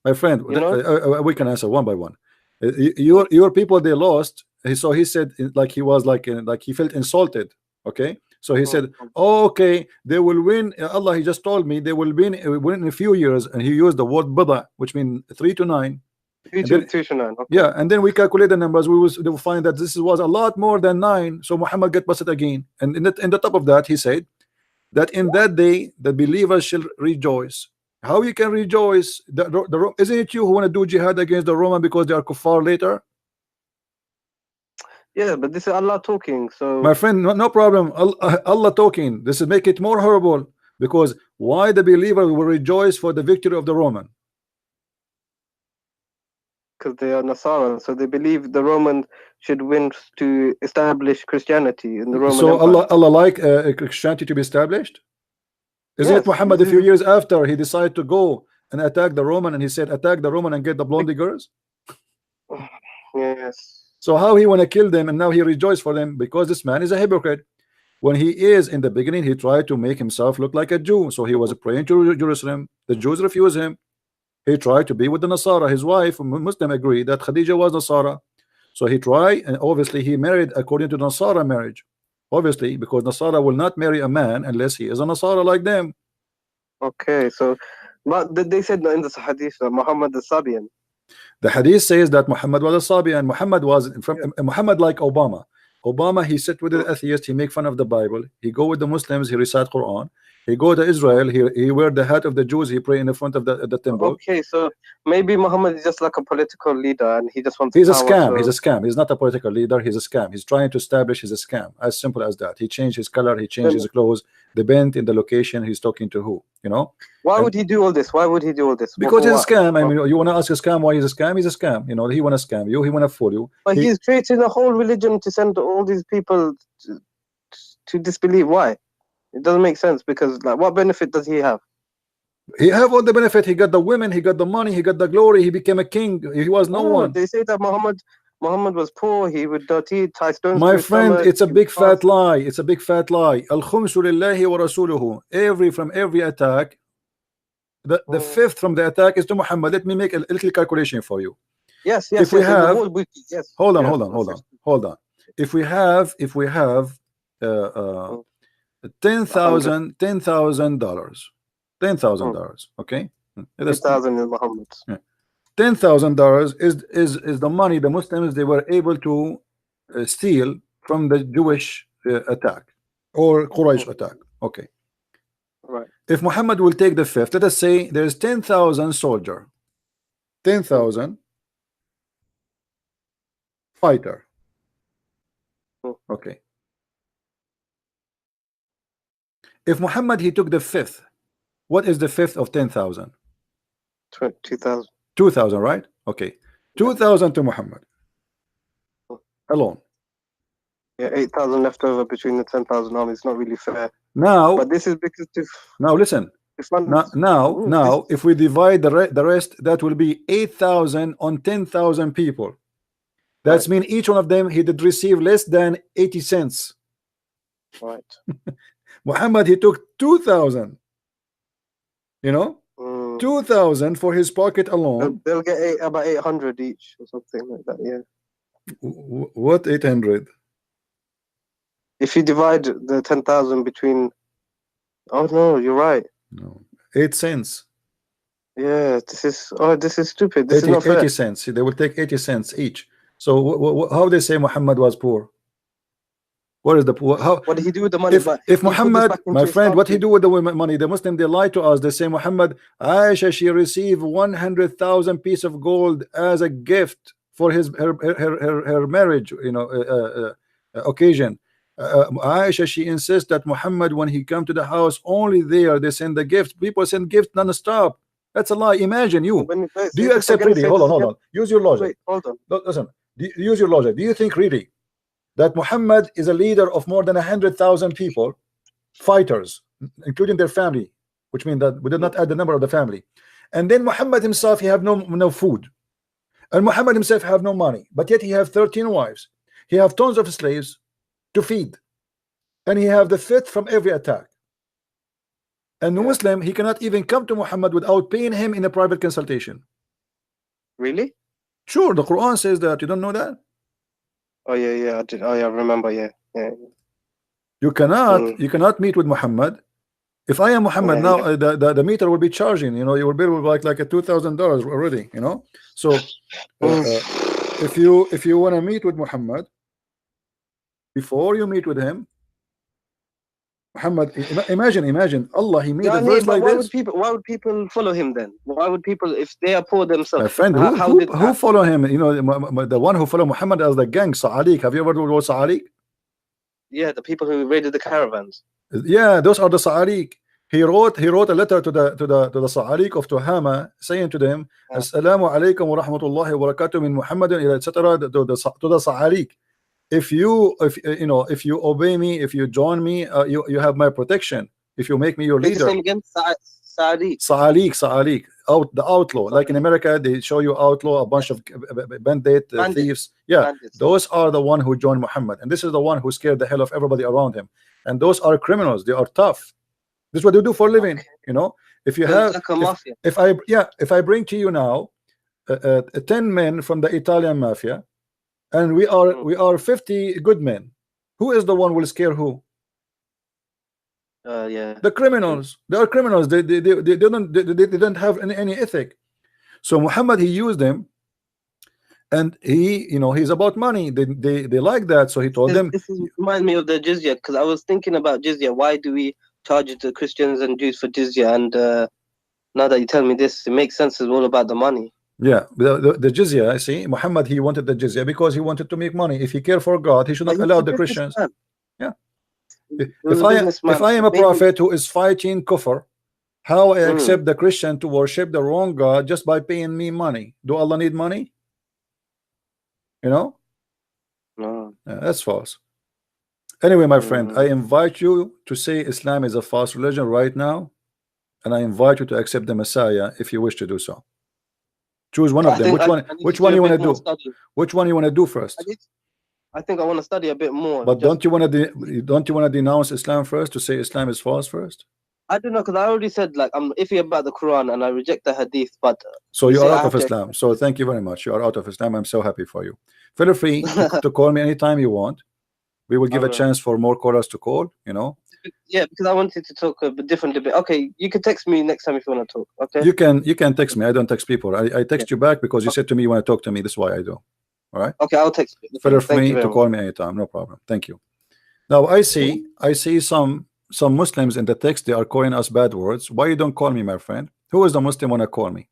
My friend, we can answer one by one. Your people, they lost. So he said, like he was like he felt insulted. Okay, so he said, oh, okay, they will win. Allah, he just told me they will win in a few years, and he used the word bida, which means 3 to 9. 3 And then, to 9. Okay. yeah, and then we calculate the numbers. We will find that this was a lot more than 9. So Muhammad get busted again. And in the top of that, he said that in that day the believers shall rejoice. How you can rejoice? Isn't it you who want to do jihad against the Roman because they are kuffar later? Yeah, but this is Allah talking. So my friend, no problem. Allah talking. This is make it more horrible, because why the believer will rejoice for the victory of the Roman? Because they are Nasara, so they believe the Romans should win to establish Christianity in the Roman So Empire. Allah like Christianity to be established? Isn't Yes, it Muhammad a few years after he decided to go and attack the Roman, and he said attack the Roman and get the blondie girls? Yes. So how he want to kill them, and now he rejoice for them? Because this man is a hypocrite. When he is in the beginning, he tried to make himself look like a Jew, so he was praying to Jerusalem. The Jews refused him. He tried to be with the Nasara. His wife, Muslim, agreed that Khadija was Nasara. So he tried, and obviously he married according to Nasara marriage. Obviously, because Nasara will not marry a man unless he is a Nasara like them. Okay, so but they said in the hadith that Muhammad the Sabian. The hadith says that Muhammad was a Sabi, and Muhammad was from Muhammad like Obama. Obama, he sit with the atheist, he make fun of the Bible. He go with the Muslims, he recite Quran. He go to Israel, he wear the hat of the Jews, he pray in the front of the temple. Okay, so maybe Muhammad is just like a political leader, and he just wants. He's a scam. He's a scam. He's not a political leader. He's a scam. He's trying to establish he's a scam. As simple as that. He changed his color. He changed his clothes. The bent in the location. He's talking to who? You know. Why would he do all this? Why would he do all this? Because he's a scam. I mean, you want to ask a scam why he's a scam? He's a scam. You know, he want to scam you. He want to fool you. But he's creating a whole religion to send all these people to disbelieve. Why? It doesn't make sense, because like, what benefit does he have? He have all the benefit. He got the women. He got the money. He got the glory. He became a king. He was no one. They say that Muhammad was poor. He would tie stones. My friend, it's a big fat lie. It's a big fat lie. Al-khumsu lillahi wa rasuluhu. From every attack, the fifth from the attack is to Muhammad. Let me make a little calculation for you. Yes. If we have, yes. Hold on. If we have $10,000, okay. $10,000 is Muhammad's. $10,000 is the money the Muslims they were able to steal from the Jewish attack or Quraysh attack. Okay. Right. If Muhammad will take the fifth, let us say there's 10,000 soldier, 10,000 fighter. Okay. If Muhammad he took the fifth, what is the fifth of 10,000? 2,000. 2,000, right? Okay. 2,000 to Muhammad alone. Yeah, 8,000 left over between the 10,000 armies. It's not really fair. Now, but this is because now listen. Now, if we divide the rest, that will be 8,000 on 10,000 people. That's mean each one of them he did receive less than 80 cents. Right. Muhammad he took 2,000. You know, 2,000 for his pocket alone. They'll get about 800 each or something like that. Yeah. What 800? If you divide the 10,000 between, oh no, you're right. No, 8 cents. Yeah, this is stupid. This 80, is not fair. 80 cents. They will take 80 cents each. So how they say Muhammad was poor? What is the poor? What did he do with the money? If Muhammad, my friend, what he do with the money? The Muslim they lie to us. They say Muhammad, Aisha, she received 100,000 piece of gold as a gift for her marriage, you know, occasion. Aisha, she insists that Muhammad, when he come to the house, only there they send the gift. People send gifts non-stop. That's a lie. Imagine you. Do you accept really? Hold on. Use your logic. Wait, hold on. Listen. Use your logic. Do you think really that Muhammad is a leader of more than 100,000 people, fighters, including their family, which means that we did not add the number of the family, and then Muhammad himself he have no food, and Muhammad himself have no money, but yet he have 13 wives, he have tons of slaves to feed, and he have the fifth from every attack. And the Muslim he cannot even come to Muhammad without paying him in a private consultation. Really? Sure, the Quran says that. You don't know that? Oh yeah, I did. Oh yeah, I remember. Yeah. You cannot meet with Muhammad. If I am Muhammad now, the meter will be charging. You know, your bill will be like a $2,000 already. You know, so if you want to meet with Muhammad, before you meet with him, Muhammad, imagine Allah, he made a verse like this. Why would people follow him then? Why would people, if they are poor themselves? My friend, who follow him? You know, the one who follow Muhammad as the gang, Sa'alik. Have you ever heard of Sa'alik? Yeah, the people who raided the caravans. Yeah, those are the Sa'alik. He wrote a letter to the Sa'alik of Tuhama, saying to them, Assalamu alaikum wa rahmatullahi wa barakatuh min Muhammadin, etc. to the Sa'alik. If you obey me, if you join me, you have my protection. If you make me your leader. Again, Sa'alik, the outlaw. Like in America, they show you outlaw, a bunch of bandit thieves. Yeah, bandits. Those are the one who joined Muhammad, and this is the one who scared the hell of everybody around him. And those are criminals. They are tough. This is what they do for a living. You know, if you have, like a mafia. If I bring to you now 10 men from the Italian mafia, and we are 50 good men, who is the one will scare who? Yeah, the criminals. They are criminals. They don't have any ethic. So Muhammad, he used them, and he's about money. They like that. So he told them. This reminds me of the jizya, because I was thinking about jizya. Why do we charge the Christians and Jews for jizya? And now that you tell me this, it makes sense. It's all about the money. Yeah, the jizya. I see. Muhammad, he wanted the jizya because he wanted to make money. If he cared for God, he should not allow the Christians. Yeah. If I am a prophet who is fighting kufr, how I accept the Christian to worship the wrong God just by paying me money? Do Allah need money? You know? No. That's false. Anyway, my friend, I invite you to say Islam is a false religion right now, and I invite you to accept the Messiah if you wish to do so. Choose one of them. Which one you want to do? Which one you want to do first? I think I want to study a bit more. But don't you want to denounce Islam first, to say Islam is false first? I don't know, because I already said, like, I'm iffy about the Quran and I reject the Hadith. But so you are out of Islam. So thank you very much. You are out of Islam. I'm so happy for you. Feel free to call me anytime you want. We will give a chance for more callers to call. You know. Yeah, because I wanted to talk a different debate. Okay, you can text me next time if you want to talk. Okay. You can text me. I don't text people. I text you back because you said to me you want to talk to me. This is why I do. All right. Okay, I'll text you. Feel free to call me anytime. No problem. Thank you. Now I see some Muslims in the text. They are calling us bad words. Why you don't call me, my friend? Who is the Muslim want to call me?